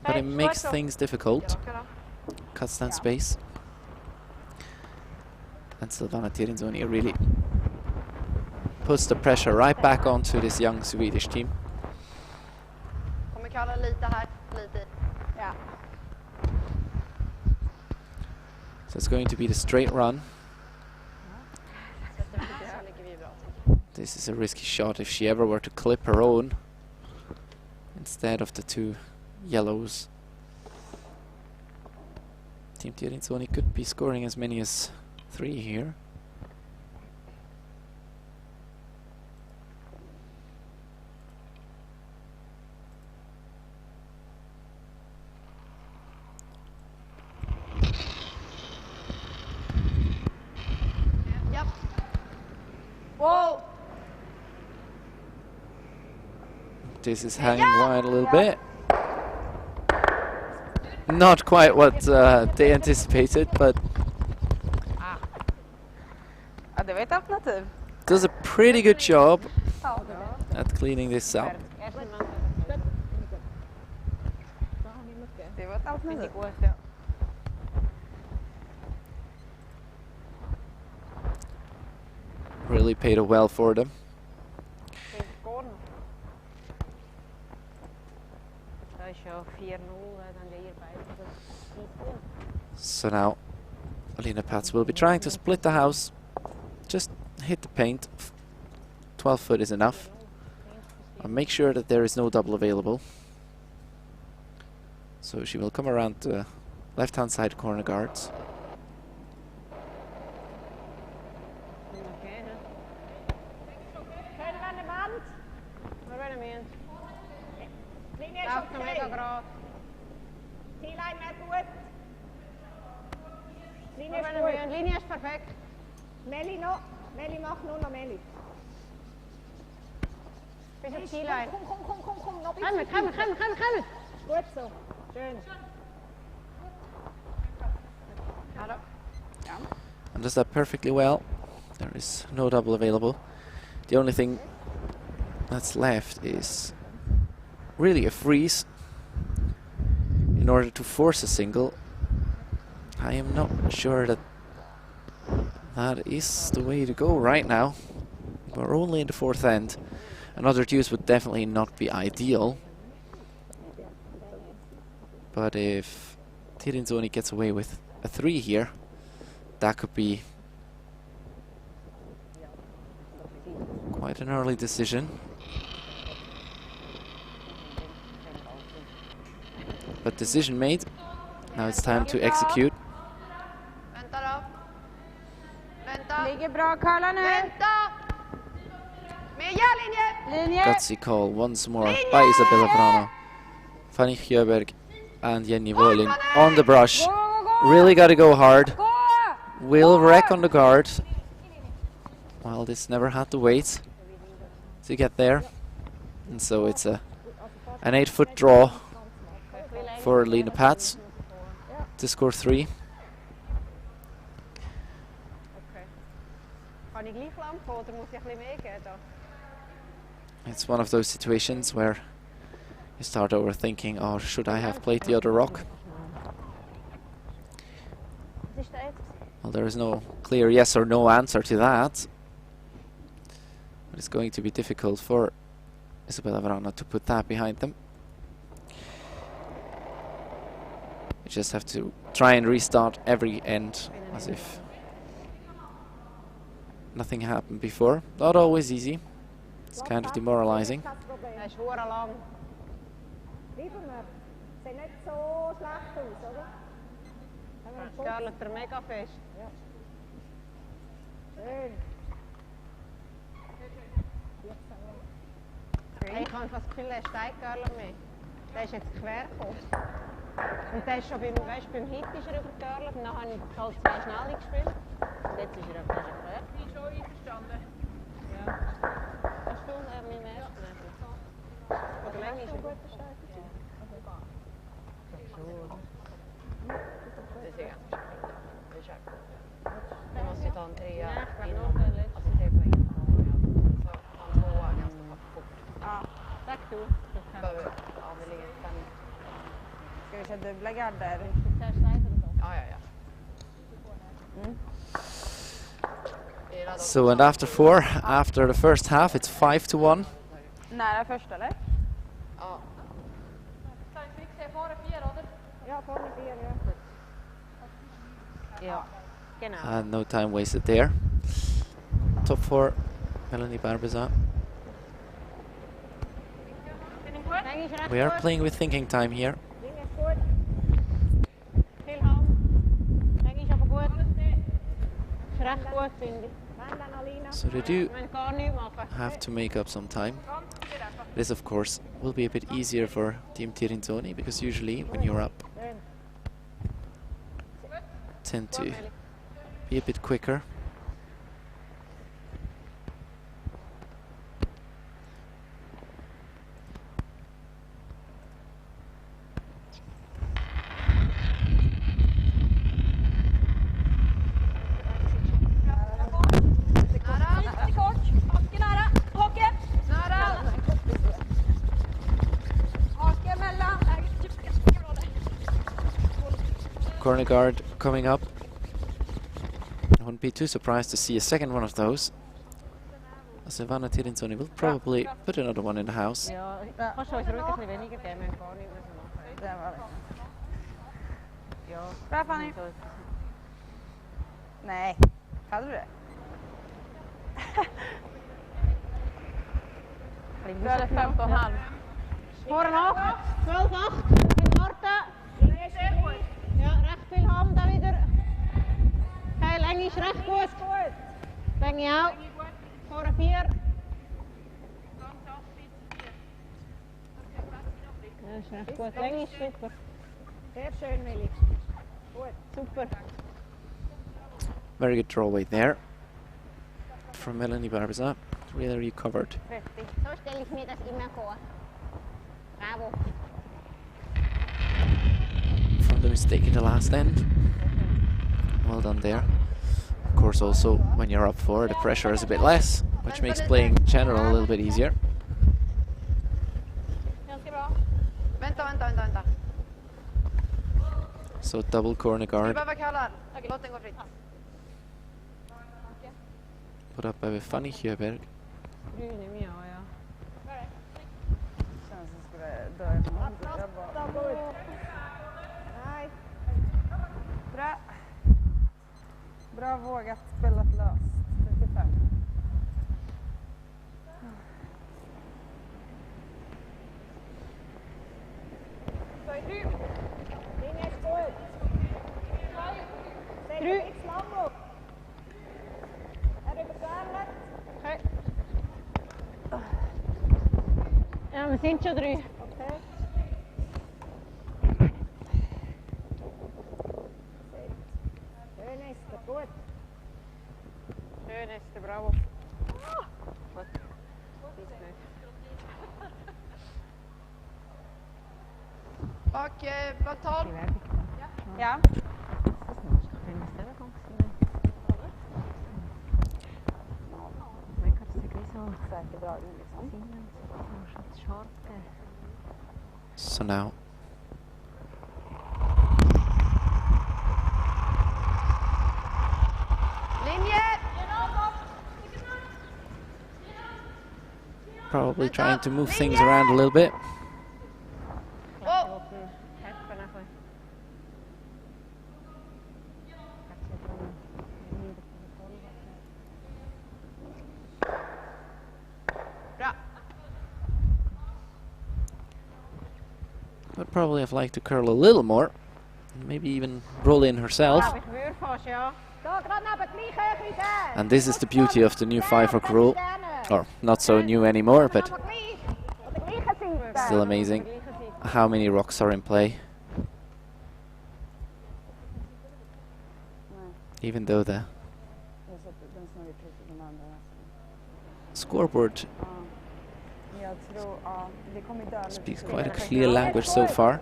Speaker 4: But it makes things difficult. Cuts down space. And SUI Tirinzoni really puts the pressure right back onto this young Swedish team.
Speaker 2: Kommer kalla lite här, lite.
Speaker 3: Ja.
Speaker 4: So it's going to be the straight run. This is a risky shot if she ever were to clip her own instead of the two yellows. Team Tirinzoni could be scoring as many as 3 here.
Speaker 2: Yep. Whoa!
Speaker 4: This is hanging wide a little bit. Not quite what they anticipated, but
Speaker 3: Ja, det vet
Speaker 4: does a pretty good job at cleaning this up.
Speaker 3: Det var ett alternativ.
Speaker 4: Really paid it well for them. So now Alina Pats will be trying to split the house. Just hit the paint. 12 foot is enough. And make sure that there is no double available. So she will come around the left hand side corner guards.
Speaker 6: Linie ist perfekt. Meli noch. Meli macht nur noch Meli. Bis auf Zielline. Komm. Noch ein bisschen. Komm. Gut so. Schön.
Speaker 4: And does that perfectly well. There is no double available. The only thing that's left is really a freeze in order to force a single. I am not sure that that is the way to go right now. We're only in the fourth end. Another deuce would definitely not be ideal. But if Tirinzoni gets away with a 3 here, that could be quite an early decision. But decision made. Now it's time to execute.
Speaker 3: Ligger bra, Karla nu. Linje.
Speaker 4: Gutsy call once more by Isabella Wrana. Fanny Sjöberg and Jenny Wåhlin on the brush. Really got to go hard. Will wreck on the guard. Well, this never had to wait to get there. And so it's an 8-foot draw for Lena Pats to score 3. It's one of those situations where you start overthinking, oh, should I have played the other rock? Well, there is no clear yes or no answer to that. But it's going to be difficult for Isabella Wrana to put that behind them. You just have to try and restart every end as if nothing happened before. Not always easy. It's kind of demoralizing.
Speaker 1: Ich habe das Gefühl, der steigt gar nicht mehr. Der ist jetzt quer gekommen. Und der ist schon beim Hit ist er übergörlet und dann habe ich halt 2 Schnelle gespielt. Und jetzt ist er quer. Ich bin schon einverstanden. Ja. Hast du mit dem ersten Nebel? Oder länger ist er gut verstanden?
Speaker 5: Det ser jag. Det är kört. Jag måste ta en 3 innan. Alltså 3 poäng. Så ta en 2 ganska fort.
Speaker 1: Ja, tack du.
Speaker 5: Ja, det ligger 5.
Speaker 3: Ska vi köra dubbla garder?
Speaker 5: Ja.
Speaker 4: So, and after 4, after the first half, it's 5-1.
Speaker 3: Nära första, eller?
Speaker 5: Ja.
Speaker 1: Ja, genau.
Speaker 4: And no time wasted there. Top 4, Melanie Barbeza. We are playing with thinking time here. So they do have to make up some time. This, of course, will be a bit easier for Team Tirinzoni because usually when you're up, tend to be a bit quicker. corner guard coming up. I wouldn't be too surprised to see a second one of those. SUI Tirinzoni will probably put another one in the house.
Speaker 3: Bra Fanny. Nej, hade du det?
Speaker 1: Du hade 15,5. Spåren av. 12,8. In orde. Ja, recht veel hand daar weer. Hey, lengte is recht goed. Lengte ook. Voor een 4. Ja, is recht goed. Lengte is super. Sehr schön, Willi. Goed, super.
Speaker 4: Very good draw weight there from Melanie Barbaza. Really recovered.
Speaker 1: So stelle ich mir das immer vor. Bravo.
Speaker 4: From the mistake in the last end. Well done there. Of course, also when you're up 4, the pressure is a bit less, which makes playing in general a little bit easier. So double corner guard. Put up by Fanny Hjöberg.
Speaker 3: Bra. Bra vågat spelat löst. 35.
Speaker 1: Ja, we zijn zo drie. Okay. Schönste, gut. Schönste, bravo. Gut.
Speaker 2: Bak, batal.
Speaker 3: Ja.
Speaker 4: So now probably trying to move things around a little bit. Would probably have liked to curl a little more, maybe even roll in herself. And this is the beauty of the new 5-rock rule, or not so new anymore, but still amazing how many rocks are in play. Even though the scoreboard speaks quite a clear language so far.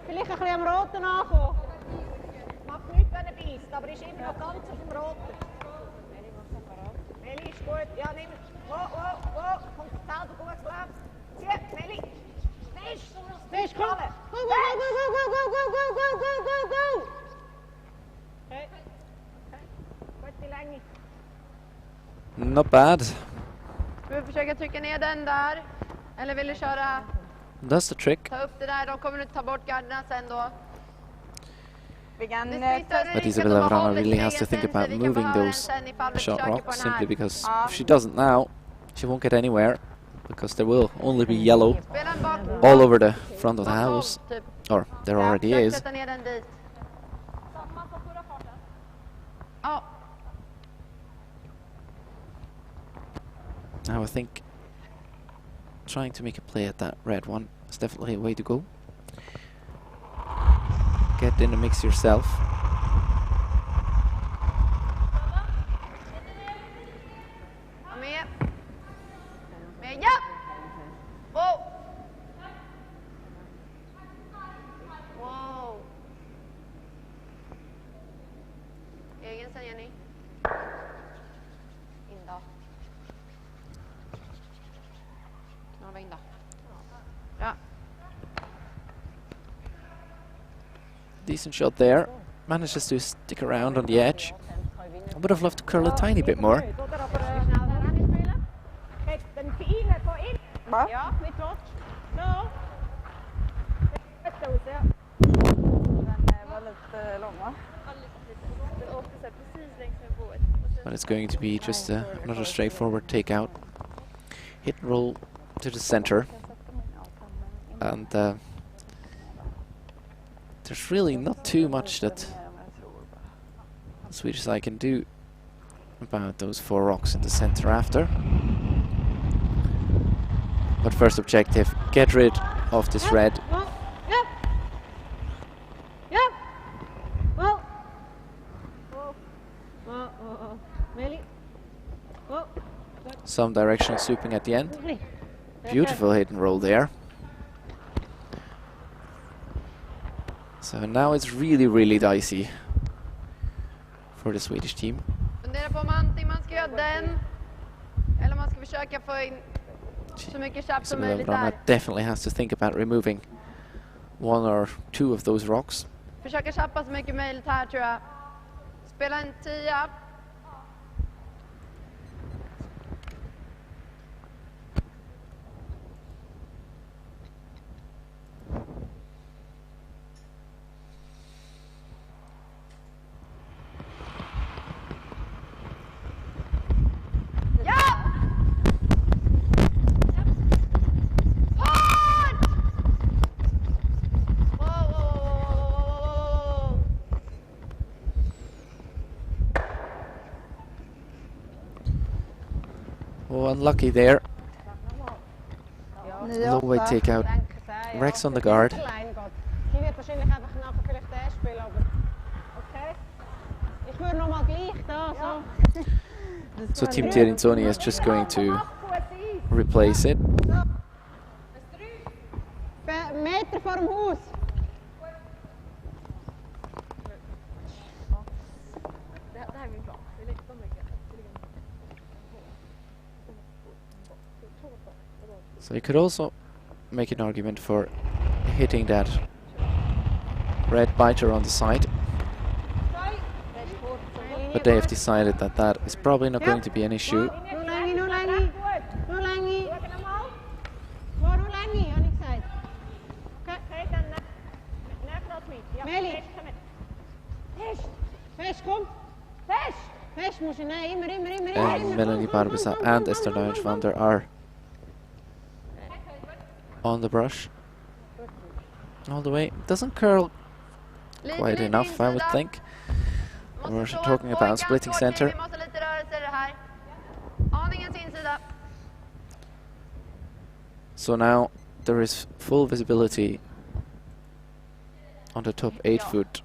Speaker 1: Vielleicht ein bisschen am Roten anfangen. Macht nichts, wenn er beißt, aber ist immer noch ganz auf dem Roten. Meli ist gut, ja nimm. Kommt selber gut gelaufen. Zieh, Meli. Fisch, komm. Go, go, go, go, go, go, go, go, go, go, go, go. Okay. Gute Länge.
Speaker 4: Not bad.
Speaker 2: Ska vi försöka trycka ner den där? Eller vill du köra?
Speaker 4: That's the trick.
Speaker 2: Ta upp det där, de kommer att ta bort garderna sen då.
Speaker 4: But Isabella Wrana really has to think about moving those shot rocks, simply because if she doesn't now, she won't get anywhere, because there will only be yellow all over the front of the house. Or there already is. Now I think trying to make a play at that red one is definitely a way to go. Get in the mix yourself. decent shot there. Manages to stick around on the edge. I would have loved to curl a tiny bit more.
Speaker 1: Ja, mit Rutsch. No.
Speaker 4: But it's going to be just another straightforward takeout. Hit and roll to the center. And there's really not too much that the Swedish side can do about those 4 rocks in the center after. But first objective, get rid of this red. Some directional swooping at the end. Beautiful hit and roll there. So now it's really, really dicey for the Swedish team.
Speaker 2: Fundera på om antingen man ska göra den eller man ska försöka få in så mycket chapp som möjligt där.
Speaker 4: Definitely has to think about removing 1 or 2 of those rocks.
Speaker 2: Försöka chappa så mycket möjligt här tror jag. Spela en 10.
Speaker 4: Oh, unlucky there. Low weight takeout. Rex on the guard. So Team Tirinzoni is just going to replace it.
Speaker 1: Meter voor hem hus.
Speaker 4: So you could also make an argument for hitting that red biter on the side. But they have decided that that is probably not going to be an issue. And Melanie Barbisa and Esther Duijvander are on the brush all the way. Doesn't curl quite enough, I would think. We're talking about splitting center. So now there is full visibility on the top 8 foot.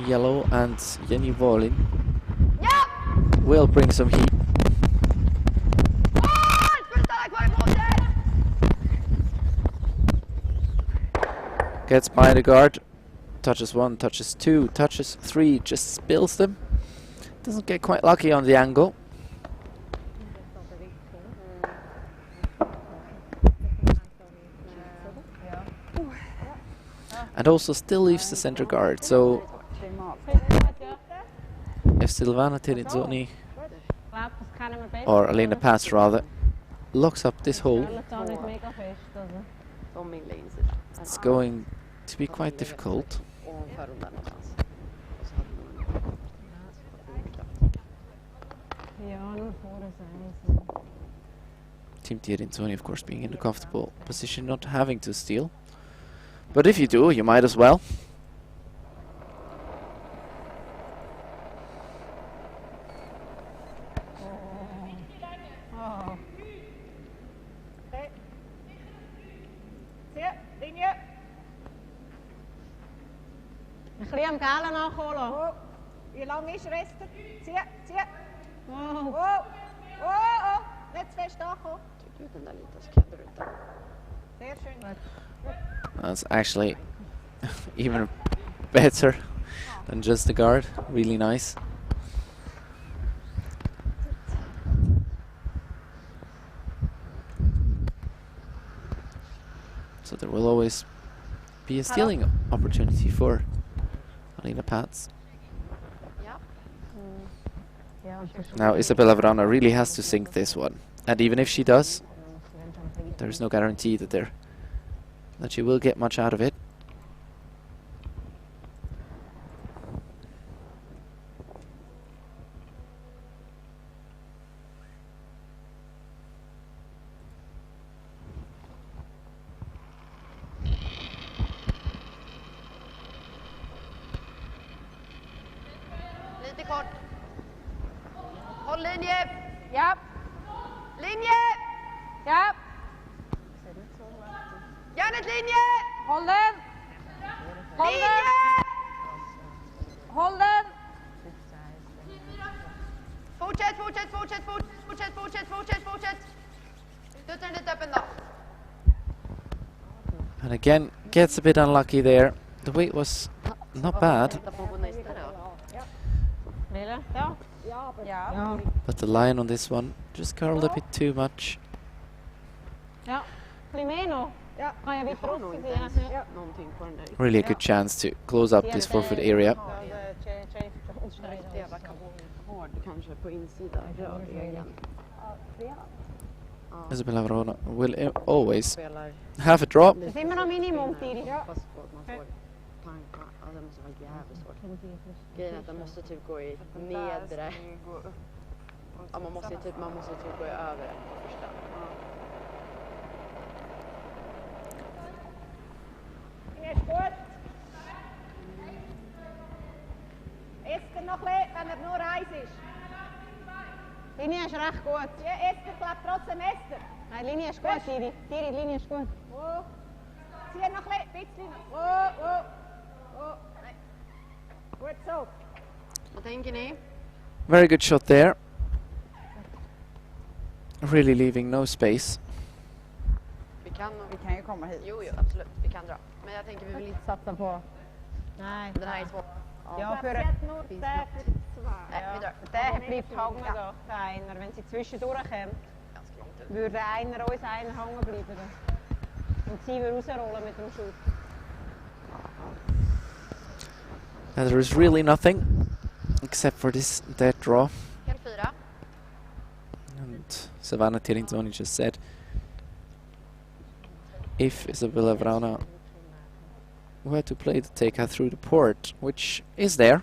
Speaker 4: Yellow and Jenny Volin will bring some heat. Gets by the guard, touches 1, touches 2, touches 3, just spills them. Doesn't get quite lucky on the angle. And also still leaves the center guard, so if Silvana Tirinzoni, or Alena Pass rather, locks up this hole, it's going to be quite difficult. Team Tirinzoni, of course, being in a comfortable position, not having to steal. But if you do, you might as well.
Speaker 1: Liam Galen aankomen.
Speaker 6: Wie lang ist Rester? Zieh, zieh. Oh, oh, oh. Nicht zu fest ankommen. Sehr schön.
Speaker 4: That's actually even better than just the guard. Really nice. there will always be a stealing opportunity for Alina Pats. Now Isabella Wrana really has to sink this one, and even if she does, there is no guarantee that she will get much out of it.
Speaker 2: Lite kort. Håll linje!
Speaker 3: Ja.
Speaker 2: Linje!
Speaker 3: Ja.
Speaker 2: Järnet linje!
Speaker 3: Håll den! Håll
Speaker 2: Linje!
Speaker 3: den! Håll den!
Speaker 2: Fortsätt, fortsätt, fortsätt, fortsätt, fortsätt, fortsätt, fortsätt. Dutta den lite öppen då.
Speaker 4: And again, gets a bit unlucky there. The weight was not bad,
Speaker 1: Ja.
Speaker 4: but the line on this one just curled a bit too much.
Speaker 1: Ja. Primeno. Ja. Kan jag vifta upp ja.
Speaker 5: Någonting på den där.
Speaker 4: Really a good chance to close up this forfeit area.
Speaker 5: Jävla hård kanske på insidan.
Speaker 4: Isabella Wrana will always have a drop.
Speaker 1: Det är med minimum tidigt.
Speaker 5: Fast på att man får tankar. Ja, det måste vara jävligt svårt. Grejen är att den måste typ gå i nedre. Ja, man måste typ gå i övre på första.
Speaker 6: Gut. Esther noch ein, wenn nur eins ist.
Speaker 1: Linie ist recht gut.
Speaker 6: Ja, Esther klappt trotzdem Esther.
Speaker 1: Nein, Linie ist gut, Tiri. Tiri, Linie ist gut.
Speaker 6: Oh. Zieh noch ein bisschen. Oh, oh. Oh. Nein. Gut so.
Speaker 2: Vad tänker ni?
Speaker 4: Very good shot there. Really leaving no space.
Speaker 2: Vi kan
Speaker 3: ju komma hit.
Speaker 2: Jo, absolut. Vi kan dra. Men jag tänker vi vill inte satsa på
Speaker 1: Nej.
Speaker 2: den här är svår.
Speaker 1: Ja, für
Speaker 2: Nej, vi drar.
Speaker 1: der bleibt hängen da, der Einer. Wenn sie zwischendurch kommt, würde einer uns hängen bleiben. Und sie würde rausrollen mit dem Schuss.
Speaker 4: And there is really nothing except for this dead draw.
Speaker 2: Helt 4.
Speaker 4: And SUI Tirinzoni just said if Isabella Wrana were to play the take-out through the port, which is there,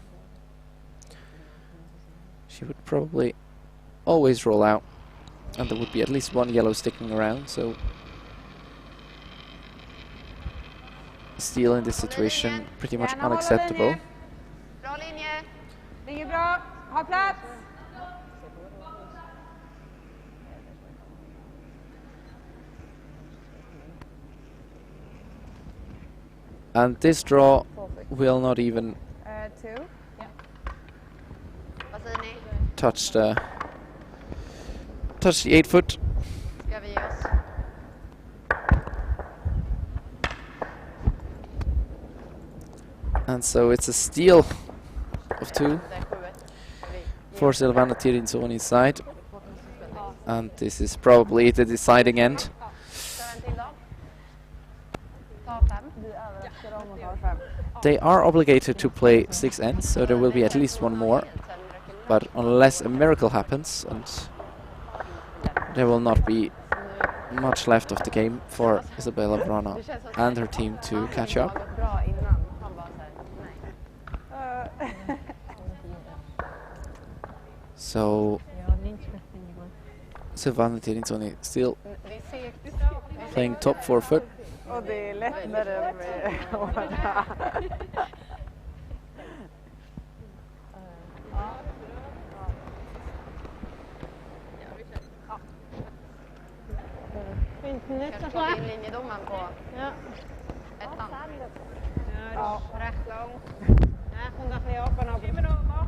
Speaker 4: she would probably always roll out, and there would be at least one yellow sticking around, so steal in this situation pretty much unacceptable.
Speaker 2: Bra linje.
Speaker 3: Linje bra. Ha plats.
Speaker 4: And this draw will not even
Speaker 3: 2.
Speaker 2: Vad säger ni?
Speaker 4: touch the 8 foot.
Speaker 2: Ska vi ge oss?
Speaker 4: And so it's a steal of 2
Speaker 2: Det är 7.
Speaker 4: for Silvana Tirinzoni's side. And this is probably the deciding end.
Speaker 2: Kör en till då. Ta 5.
Speaker 4: They are obligated to play 6 ends, so there will be at least one more. But unless a miracle happens, and there will not be much left of the game for Isabella Wrana and her team to catch up.
Speaker 2: Bra innan. Han bara så här, nej.
Speaker 4: So Silvana Tirinzoni still playing top 4 foot.
Speaker 3: Och det är lättare med hårda.
Speaker 2: Kanske tar in linjedomaren på
Speaker 1: Ja.
Speaker 2: 1:an.
Speaker 1: Ja, det är recht lång. Ja, kommt ein bisschen oben, aber...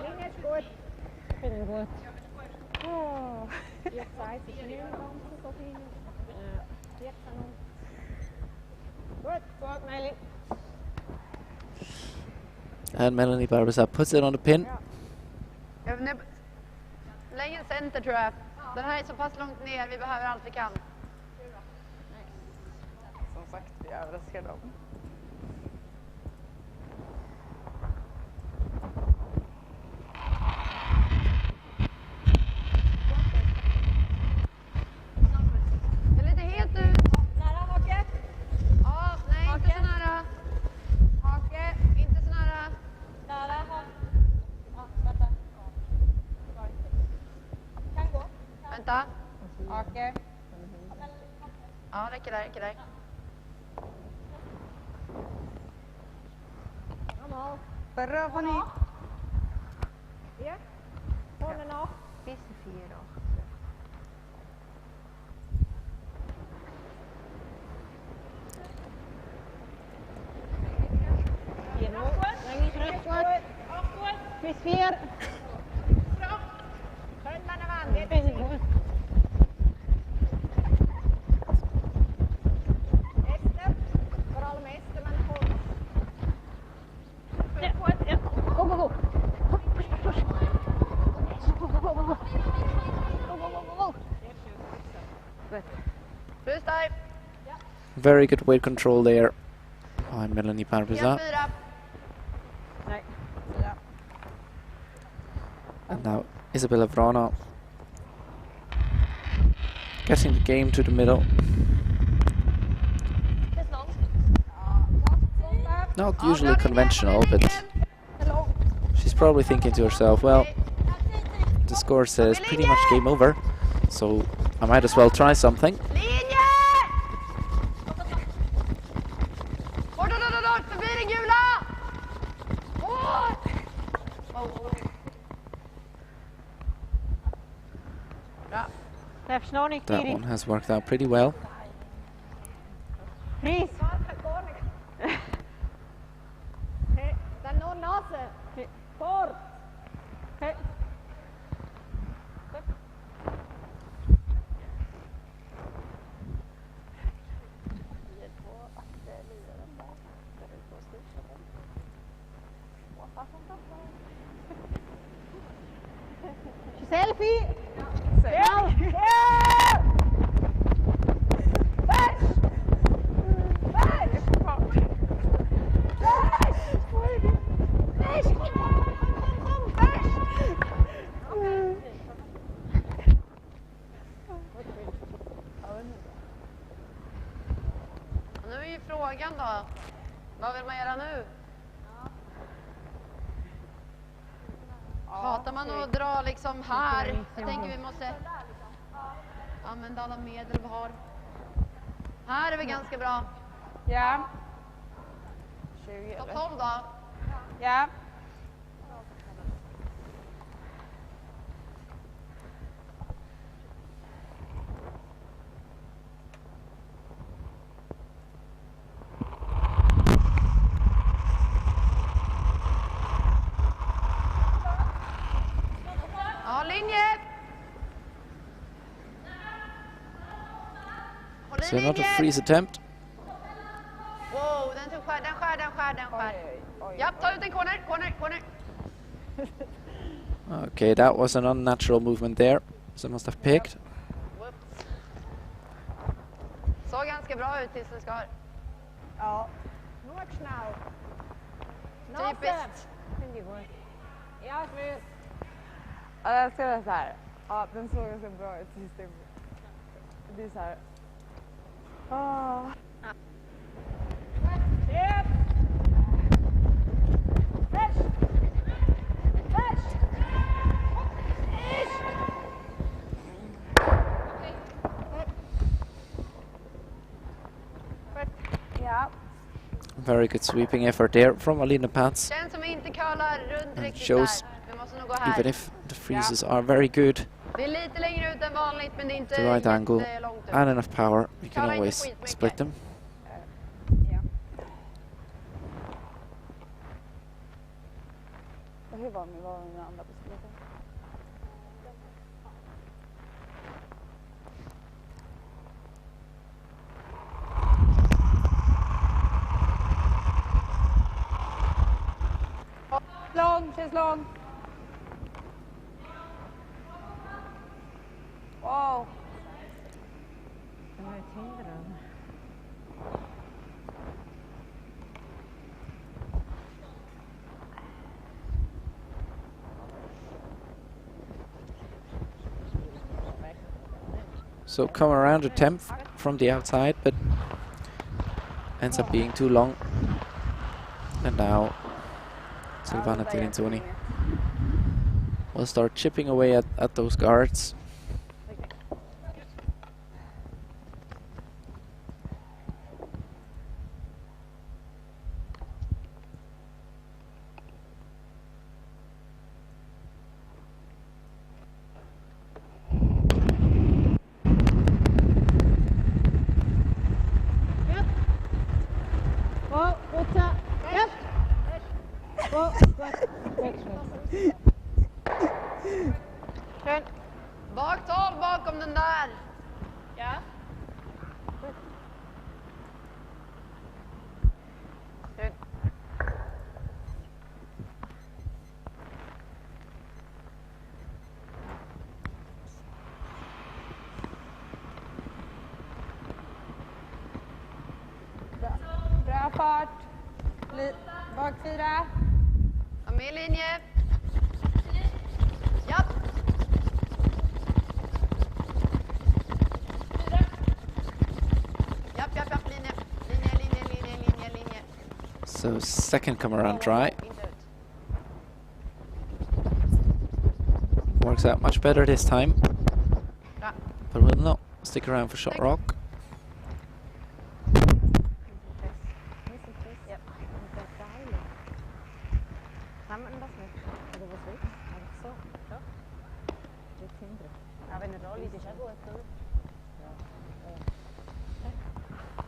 Speaker 6: Linie ist gut.
Speaker 1: Ich bin gut.
Speaker 6: Oh. Ihr seid nicht mehr so viel. 14 und.
Speaker 1: Gut, gut, Melly.
Speaker 4: And Melanie Barbasa puts it on the pin.
Speaker 2: Längre center tror jag. Den här är så pass långt ner, vi behöver allt vi kan.
Speaker 3: Exakt, vi överraskar dem.
Speaker 2: Det är lite helt ut.
Speaker 6: Nära hake.
Speaker 2: Ja, nej, inte så nära.
Speaker 6: Hake.
Speaker 2: Inte så nära.
Speaker 6: Nära hake. Ja, vänta. Kan gå.
Speaker 2: Vänta.
Speaker 6: Hake.
Speaker 2: Ja, räcker där, räcker där.
Speaker 3: Bra på ni.
Speaker 6: Ja. Hånden av.
Speaker 1: Visse 4. Miss 4. Sköndarna vann. Det är Ester. För alla med Ester, men håll. Gå, gå, gå.
Speaker 2: Plus där.
Speaker 4: Very good weight control there by Melanie Parveza.
Speaker 2: 4.
Speaker 1: Nej.
Speaker 3: Ja.
Speaker 4: And now Isabella Wrana getting the game to the middle. Not usually conventional, but she's probably thinking to herself, well, the score says pretty much game over, so I might as well try something.
Speaker 2: Linje! Hårt, förbi den gula! Hårt! Bra.
Speaker 4: That one has worked out pretty well.
Speaker 1: Pris.
Speaker 6: Den når nase. Bort.
Speaker 1: Selfie.
Speaker 6: Selfie.
Speaker 2: Nu är ju frågan då, vad vill man göra nu? Hatar man att dra liksom här? Jag tänker vi måste använda alla medel vi har. Här är vi ganska bra.
Speaker 3: Ja. 20
Speaker 2: Topp
Speaker 3: eller?
Speaker 2: 12 då.
Speaker 3: Ja.
Speaker 2: Ja, linje! Håll i
Speaker 4: So not a
Speaker 2: linjen!
Speaker 4: freeze attempt.
Speaker 2: Wow, den skär. Ja, ta ut en corner.
Speaker 4: Okay, that was an unnatural movement there, so must have picked.
Speaker 2: Whoops. Såg ganska bra ut tills den skar.
Speaker 6: Ja. Nog snäll.
Speaker 2: Typiskt.
Speaker 6: Ja, slut.
Speaker 3: Ja, jag ska säga så här. Ja, den såg ganska bra ut tills det är så här.
Speaker 6: Chip. Fresh.
Speaker 3: Ja.
Speaker 4: Very good sweeping effort there from Alina Pats.
Speaker 2: Känns som vi inte curlar runt riktigt
Speaker 4: shows
Speaker 2: där. Vi måste nog gå här.
Speaker 4: Even if the freezes are very good,
Speaker 2: Det är lite längre ut än vanligt, men det är inte
Speaker 4: the right angle
Speaker 2: jättelångt ut.
Speaker 4: and enough power, you can
Speaker 2: Kalla inte
Speaker 4: always
Speaker 2: skitmycket.
Speaker 4: split them.
Speaker 3: Ja. Och hur var mina andra beskrivelser? Lång, känns lång. Wow.
Speaker 1: Den är tyngre.
Speaker 4: So come around attempt from the outside, but ends up being too long. And now SUI Tirinzoni will start chipping away at those guards.
Speaker 2: Schön. Bak 12 bakom den där. Ja. Schön.
Speaker 3: Bra fart. Bak 4.
Speaker 2: Var med i linje. Ja. Japp, linje. Linje.
Speaker 4: So second come around try. Works out much better this time.
Speaker 2: Ja.
Speaker 4: But will not stick around for shot rock.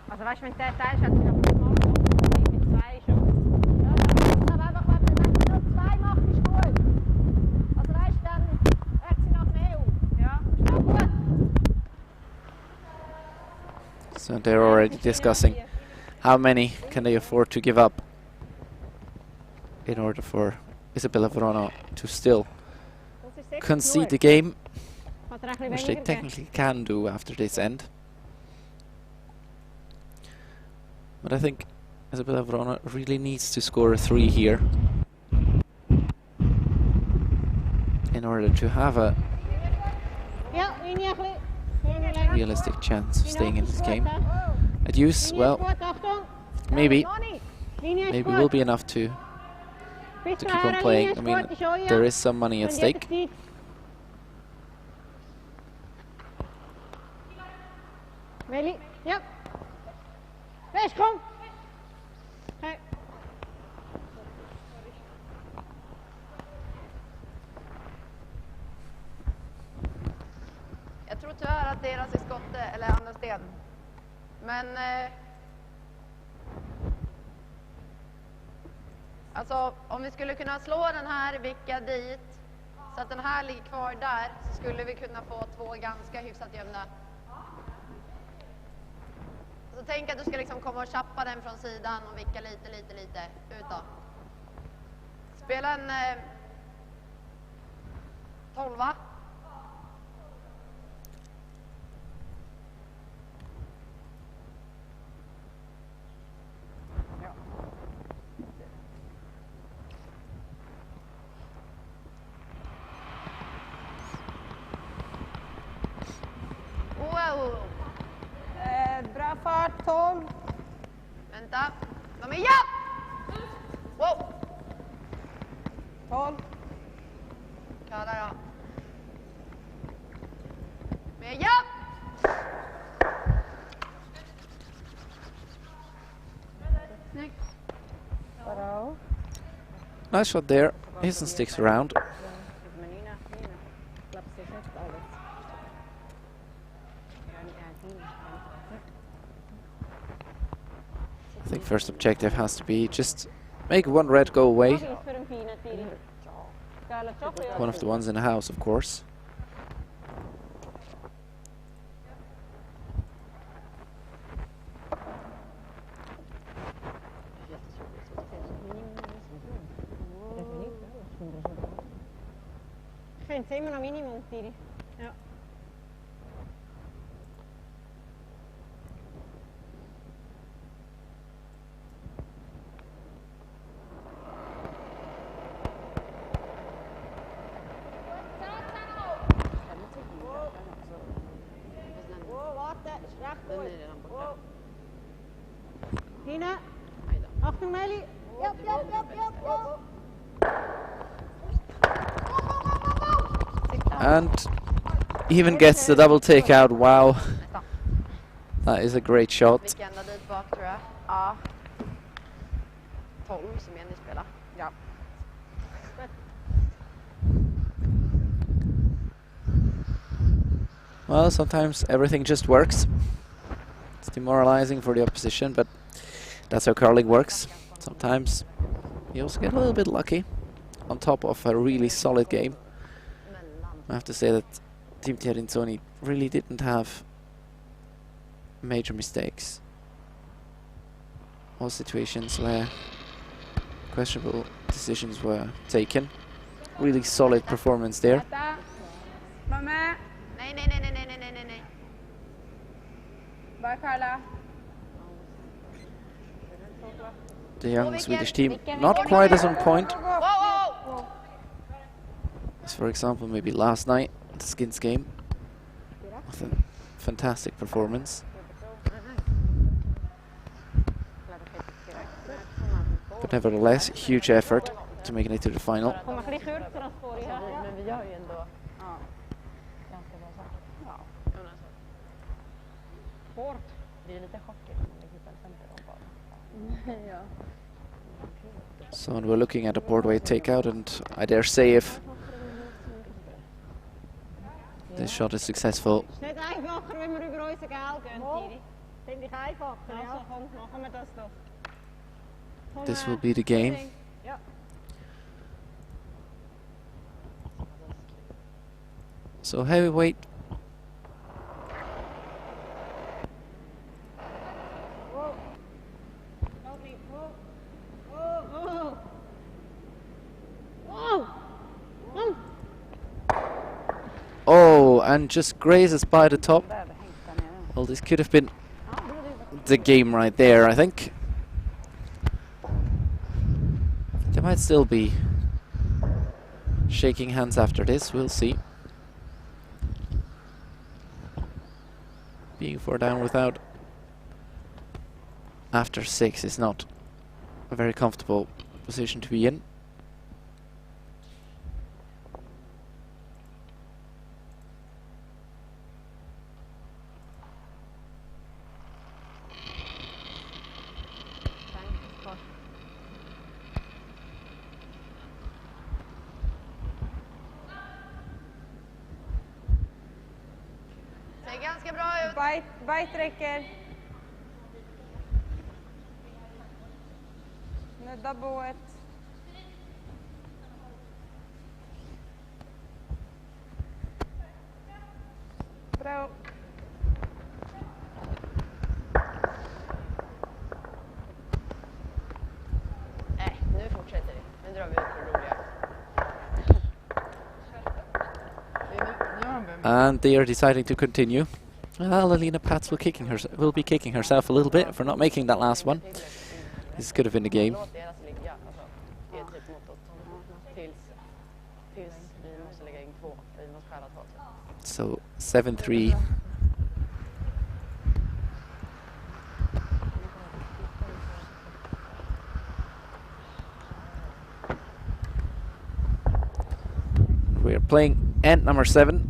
Speaker 1: Also weißt du, wenn der Teil ist, hat sich noch nicht mal mit 2 schon. Ja, aber einfach, wenn man nur 2 macht, ist gut. Also weißt du, dann hört sie nach mehr um. Ja, ist auch gut.
Speaker 4: So they're already discussing how many can they afford to give up in order for Isabella Wrana to still concede the game, which they technically can do after this end. But I think Isabella Wrana really needs to score a 3 here in order to have a realistic chance of staying in this game. At use, well, maybe will be enough to keep on playing. I mean, there is some money at stake.
Speaker 1: Meli, ja. Wees, kom. Hey.
Speaker 2: Jag tror tyvärr att deras är skotte eller andra sten. Men alltså om vi skulle kunna slå den här, vicka dit så att den här ligger kvar där, så skulle vi kunna få 2 ganska hyfsat jämna. Så tänk att du ska liksom komma och chappa den från sidan och vicka lite utåt. Spela en 12. Wow!
Speaker 3: Bra fart, 12.
Speaker 2: Vänta. De är ja! Wow!
Speaker 3: 12.
Speaker 2: Klara då. Med ja! Snyggt.
Speaker 4: Nice shot there. Hisson sticks around. I think first objective has to be just make one red go away. One of the ones in the house, of course.
Speaker 1: Finns det några minimum till? Ja.
Speaker 6: Achtung, Meli. Yep, yep, yep, yep, yep.
Speaker 4: And even gets the double takeout. Wow. That is a great shot.
Speaker 2: Fick ända dit bak tror jag. Ja. 12 som Jenny spelar.
Speaker 3: Ja.
Speaker 4: Well, sometimes everything just works. It's demoralizing for the opposition, but that's how curling works. Sometimes you also get a little bit lucky on top of a really solid game. I have to say that Team Tirinzoni really didn't have major mistakes. All situations where questionable decisions were taken. Really solid performance there.
Speaker 3: Nej. Bara Carla.
Speaker 4: The young Swedish team not quite as on point as, for example, maybe last night at the Skins game with a fantastic performance. But nevertheless, huge effort to making it to the final.
Speaker 1: Kommer lite kort än förr här.
Speaker 5: Men vi gör ju ändå
Speaker 3: Ja.
Speaker 5: ganska bra saker.
Speaker 3: Ja.
Speaker 1: Hårt.
Speaker 5: Det är lite chockigt om man hittar center
Speaker 3: Ja.
Speaker 4: So when we're looking at a boardway takeout, and I dare say if this shot is successful,
Speaker 1: Es ist nicht einfacher, wenn wir über unser Geld gehen, Tiri.
Speaker 6: Finde ich einfacher,
Speaker 1: Also
Speaker 6: ja.
Speaker 1: komm, machen wir das doch. Komm,
Speaker 4: this will be the game.
Speaker 1: Ja.
Speaker 4: So heavyweight. Oh, and just grazes by the top. Well, this could have been the game right there, I think. They might still be shaking hands after this, we'll see. Being 4 down without after 6 is not a very comfortable position to be in.
Speaker 2: Ser ganska bra ut.
Speaker 3: Bite räcker. Nudda boet. Bra.
Speaker 2: Nej, nu fortsätter vi. Nu drar vi ut det roliga.
Speaker 4: And they are deciding to continue. Well, Alina Pats will be kicking herself a little bit for not making that last one. This could have been the game.
Speaker 2: Låt deras ligga, alltså. Det är typ mottot. Tills vi måste lägga in 2. Vi måste skära 2.
Speaker 4: So 7-3. We're playing end number 7.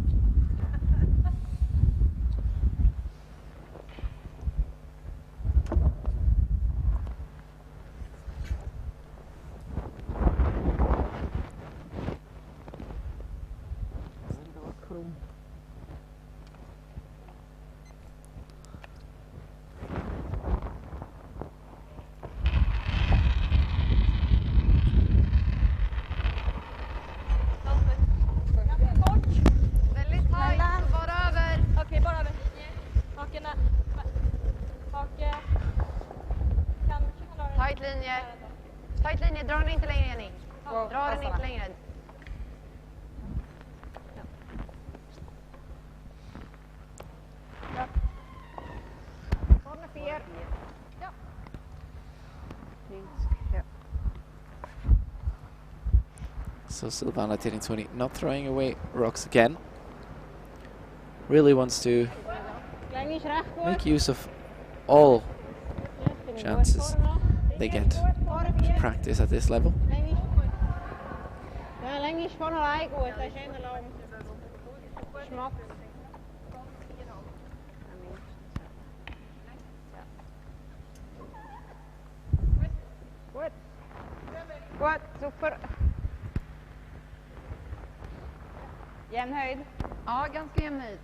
Speaker 2: Väldigt tajt, bara över.
Speaker 7: Okej, bara över. Haken är. Hake. Kan dra den.
Speaker 2: Tajt linje. Tajt linje, dra den inte längre Jenny.
Speaker 3: Wow,
Speaker 2: Dra den
Speaker 3: passarna.
Speaker 2: inte längre.
Speaker 6: Corner 4.
Speaker 4: So Silvana Tirinzoni not throwing away rocks again. Really wants to
Speaker 1: Klein ist recht gut.
Speaker 4: make use of all
Speaker 1: Ja, ich bin gut
Speaker 4: chances.
Speaker 1: vorne noch.
Speaker 4: they get practice at this level.
Speaker 1: Ja, längst ist vorne allein gut, das ist eher lang. Schmack. Gut. Gut, super. Jämn höjd?
Speaker 2: Ja, ganska jämn höjd.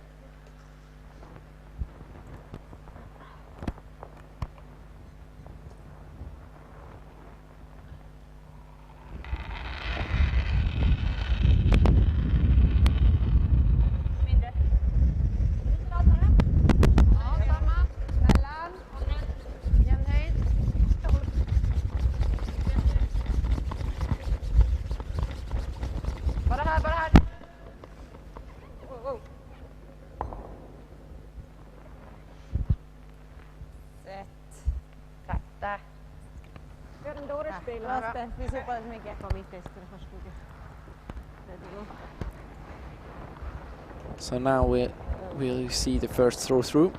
Speaker 4: So now we'll see the first throw through.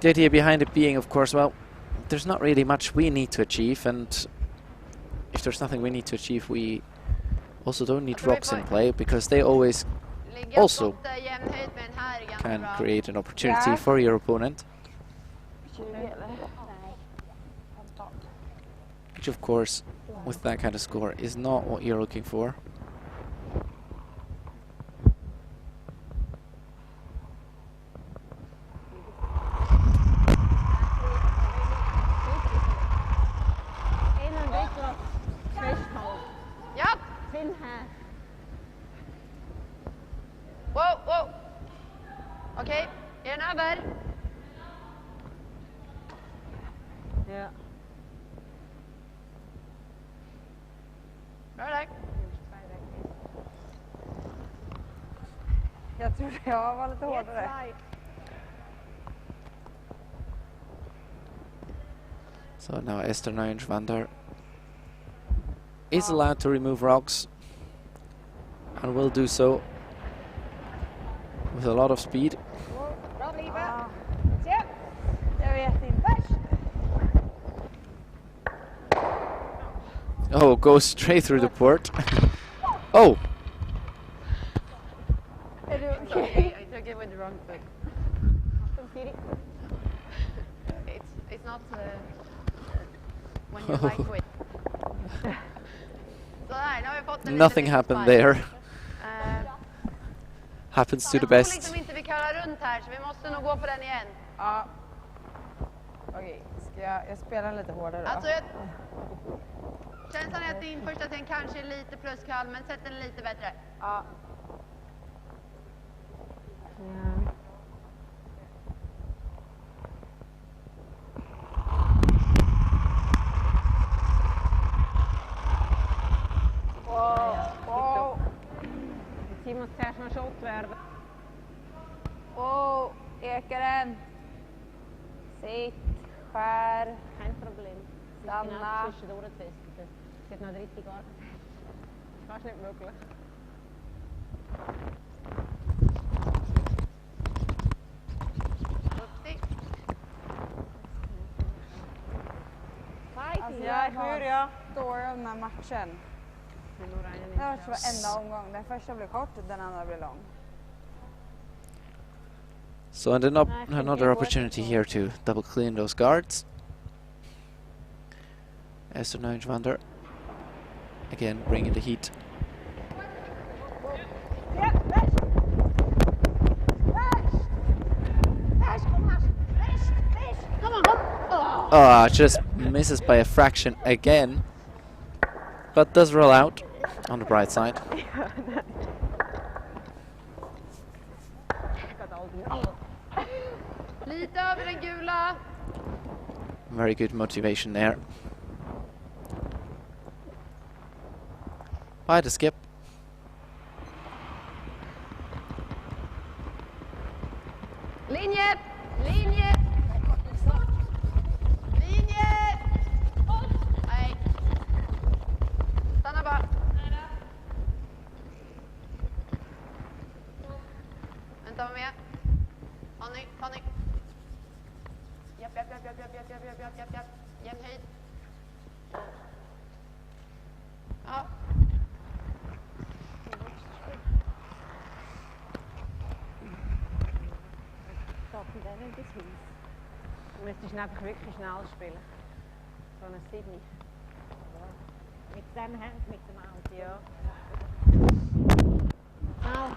Speaker 4: The idea behind it being, of course, well, there's not really much we need to achieve, and if there's nothing we need to achieve, we also don't need rocks in play, because they always also can create an opportunity for your opponent. Which, of course, with that kind of score is not what you're looking for.
Speaker 2: Wow, wow. Okej, är den över?
Speaker 1: Ja.
Speaker 2: Bra där.
Speaker 3: Jag trodde jag var lite hårdare.
Speaker 4: So now Esther Neuenschwander is allowed to remove rocks, and will do so with a lot of speed. Oh, goes straight through the port. Oh!
Speaker 2: I took it with the wrong foot. It's not when you like with.
Speaker 4: Nothing happened there. Happens to the best.
Speaker 2: Jag tror liksom inte vi kan runt här, så vi måste nog gå på den igen.
Speaker 3: Ja. Okej, ska jag spela lite hårdare då?
Speaker 2: Alltså, känslan är att din första ting kanske är lite pluskall, men sätt den lite bättre.
Speaker 3: Ja.
Speaker 1: Die muss zuerst noch Schott werden.
Speaker 3: Wow, Ekaren. Sitt, skär.
Speaker 1: Kein Problem.
Speaker 3: Stanna.
Speaker 1: Zwischendurch testen. Sie hat noch eine dritte Garde. Das ist fast nicht möglich.
Speaker 3: Alltså jag står i den här matchen. Det har varit varenda omgång. Den första blir kort, den andra blir lång.
Speaker 4: So and another opportunity here to double clean those guards. Esther Neuenschwander again bringing the heat. Just misses by a fraction again, but does roll out on the bright side.
Speaker 2: Lite över den gula.
Speaker 4: Very good motivation there by the skip.
Speaker 2: Linje! Linje! Linje! Nej. Stanna bara. Vänta, var med. Ta ny. Japp. Jämn höjd. Ja.
Speaker 1: Du müsstest einfach wirklich schnell spielen. So eine Sydney.
Speaker 6: Mit dem Hand, mit dem Auto.
Speaker 1: Ja. Au.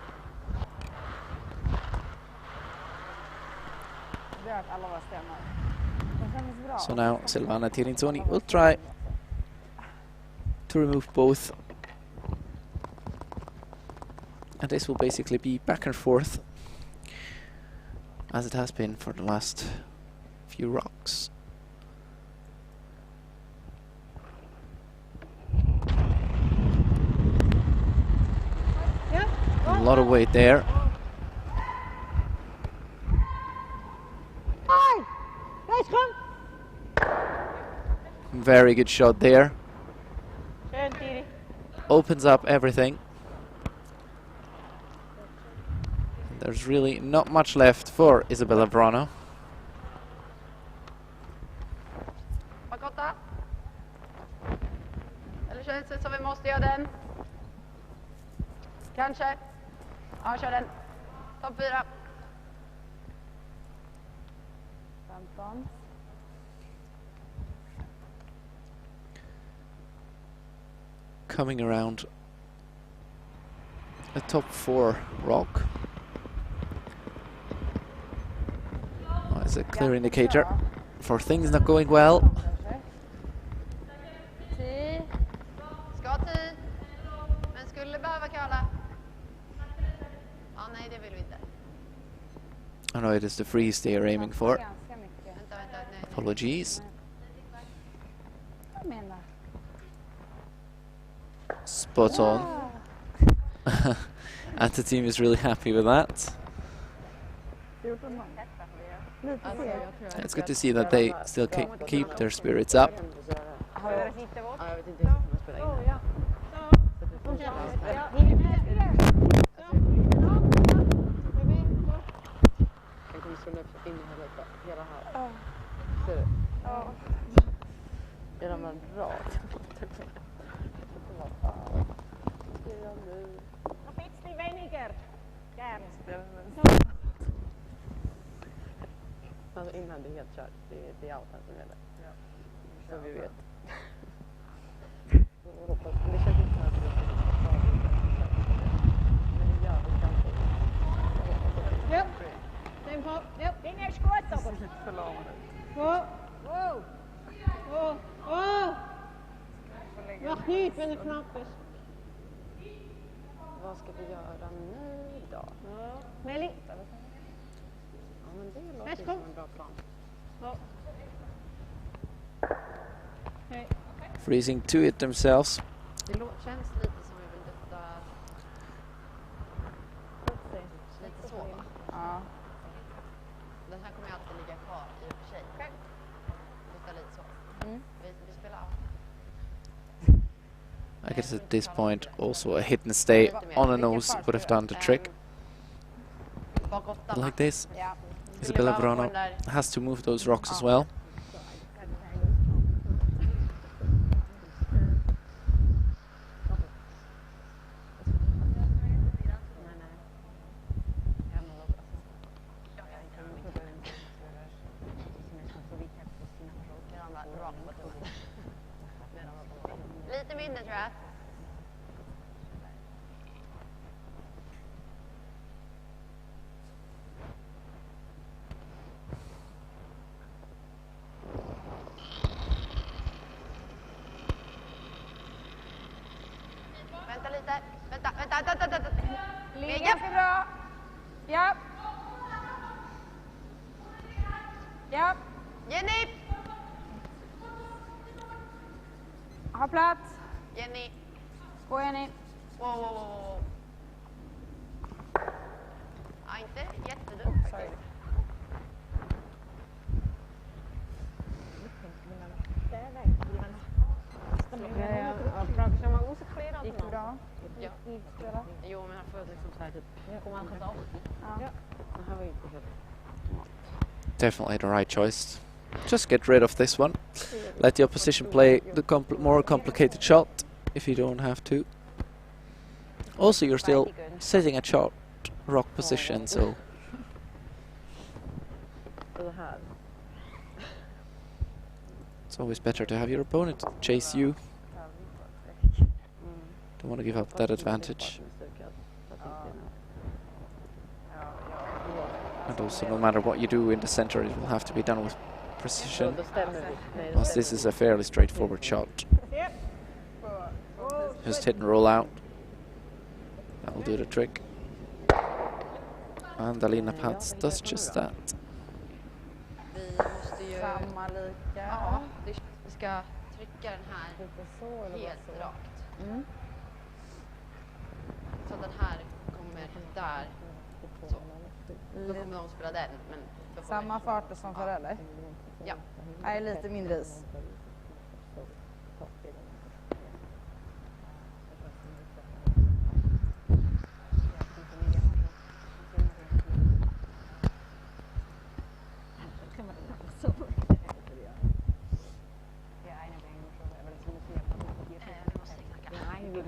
Speaker 4: So now SUI Tirinzoni will try to remove both. And this will basically be back and forth, as it has been for the last few rocks. A lot of weight there. Very good shot there. Opens up everything. There's really not much left for SWE Wrana.
Speaker 2: Bakåt. Eller känns det som vi måste göra den? Kanske. Ja, kör den. Topp 4.
Speaker 3: 15.
Speaker 4: Coming around a top 4 rock. It's a clear indicator for things not going well.
Speaker 2: Ska tid. Men skulle behöva kalla. Ja, nej, det vill vi inte.
Speaker 4: Oh no, it is the freeze they are aiming for.
Speaker 2: Vänta, nej.
Speaker 4: Apologies. Spot on. And the team is really happy with that. It's good to see that they still keep their spirits up.
Speaker 5: Alltså innan det är helt kört, det är allt som gäller. Ja. Så vi vet. Hoppas, men det känns inte som att det men det gör det kanske.
Speaker 6: Ja, den på. Ja, den är skott också. Wow. Wow. Wow. Wow. Vad hypen är knappast.
Speaker 5: Vad ska vi göra nu då?
Speaker 6: Ja. Meli.
Speaker 5: Ja, men det låter som en bra plan.
Speaker 6: Ja. Hej.
Speaker 4: Freezing to it themselves.
Speaker 2: Det känns lite som vi vill dutta. Lite så, va?
Speaker 3: Ja.
Speaker 2: Den här kommer alltid ligga kvar i och för sig. Dutta lite så. Vi spelar av.
Speaker 4: I guess at this point also a hit and stay on a nose would have done the trick. Like this. SWE Wrana has to move those rocks as well.
Speaker 2: Lite mindre tror jag. Vänta lite. Vänta.
Speaker 3: Ligger ganska bra. Ja. Ja.
Speaker 2: Jenny!
Speaker 3: Ha plats.
Speaker 2: Jenny.
Speaker 3: Gå Jenny.
Speaker 2: Wow. Ja, inte jättedumt faktiskt.
Speaker 1: Vraag je maar hoe ze kleren had.
Speaker 3: Gick det bra?
Speaker 2: Ja. Jo, men han får liksom så här typ.
Speaker 1: Kom aan,
Speaker 3: Ja.
Speaker 5: Det här var inte helt...
Speaker 4: Definitely the right choice just get rid of this one. Let the opposition play the more complicated shot if you don't have to. Also, you're still sitting at shot rock position, so it's always better to have your opponent chase you. Don't want to give up that advantage. And also, no matter what you do in the center, it will have to be done with precision. Plus, this is a fairly straightforward shot. Just hit and roll out. That will do the trick. And Alina Pats does just that.
Speaker 2: Ja, vi ska trycka den här helt rakt. Så den här kommer där. Så. Då kommer de spela den. Men
Speaker 3: samma fart som för eller?
Speaker 2: Ja.
Speaker 3: Nej, lite mindre is.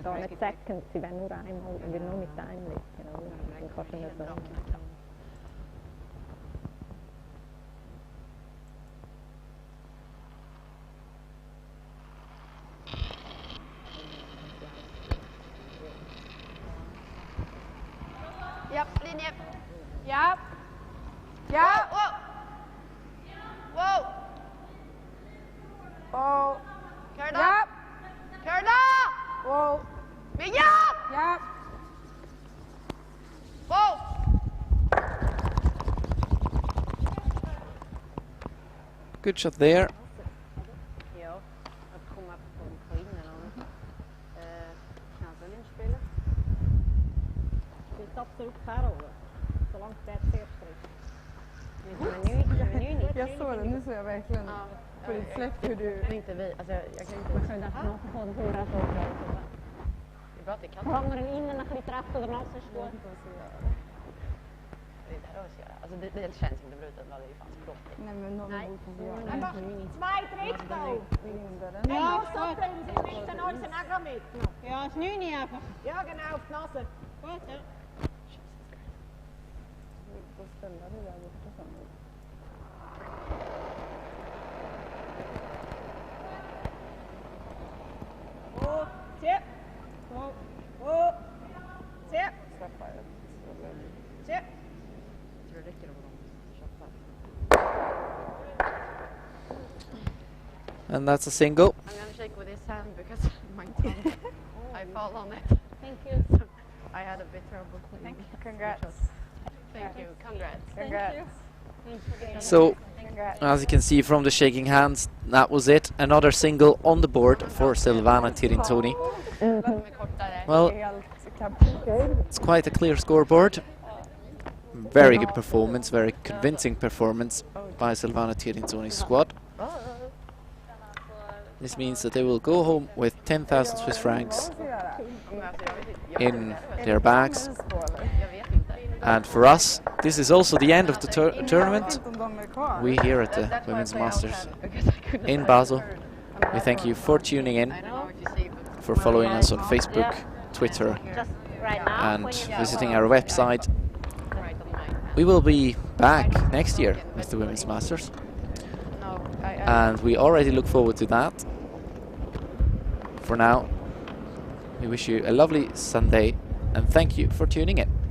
Speaker 1: Da nicht Seconds, sie werden nur einmal, wir nur mit einlegen, oder? Dann kannst du nicht so.
Speaker 2: Ja, linje.
Speaker 3: Ja. Ja.
Speaker 2: Wow. Wow.
Speaker 3: Oh.
Speaker 2: Karla.
Speaker 3: Ja.
Speaker 2: Karla.
Speaker 3: Wow.
Speaker 2: Mia.
Speaker 3: Ja.
Speaker 2: Wow.
Speaker 4: Good shot there.
Speaker 1: Ja, att komma på innan och knallböljen spela. Du satsar upp här över, så långt det ser strikt.
Speaker 3: Jag såg det, nu såg jag verkligen på ditt släpp hur du...
Speaker 5: Inte vi, alltså jag kan inte...
Speaker 1: Man kan därför nog få den hurra så bra.
Speaker 5: Det är bra att det kan.
Speaker 1: Kommer den in och lite rätt och den av sig skår.
Speaker 5: Det är det här att göra. Alltså det känns som det brutet, det är ju fan språkligt.
Speaker 3: Nej men någon borde göra det.
Speaker 6: Zwei Drittel! Ja, so können Sie nicht den ganzen Acker mitnehmen.
Speaker 1: Ja, das Neune einfach.
Speaker 6: Ja, genau, auf die Nase.
Speaker 1: Gut, ja.
Speaker 3: Då ställer du där borta sen.
Speaker 6: Oh, se. Oh, se. Se.
Speaker 5: Jag tror det räcker om de köper.
Speaker 4: And that's a single.
Speaker 2: I'm gonna shake with his hand because my tongue, I fall on it.
Speaker 1: Thank you.
Speaker 2: I had a bit trouble cleaning.
Speaker 3: Congrats.
Speaker 2: Thank you, congrats.
Speaker 3: Congrats.
Speaker 4: So,
Speaker 3: Congrats.
Speaker 4: as you can see from the shaking hands, that was it. Another single on the board for Silvana Tirinzoni. Well, it's quite a clear scoreboard. Very good performance, very convincing performance by Silvana Tirinzoni's squad. This means that they will go home with 10,000 Swiss francs in their bags. And for us, this is also the end of the tournament. We here at the Women's Masters in Basel, we thank you for tuning in, for following us on Facebook, Twitter, and visiting our website. We will be back next year with the Women's Masters, and we already look forward to that. For now, we wish you a lovely Sunday, and thank you for tuning in.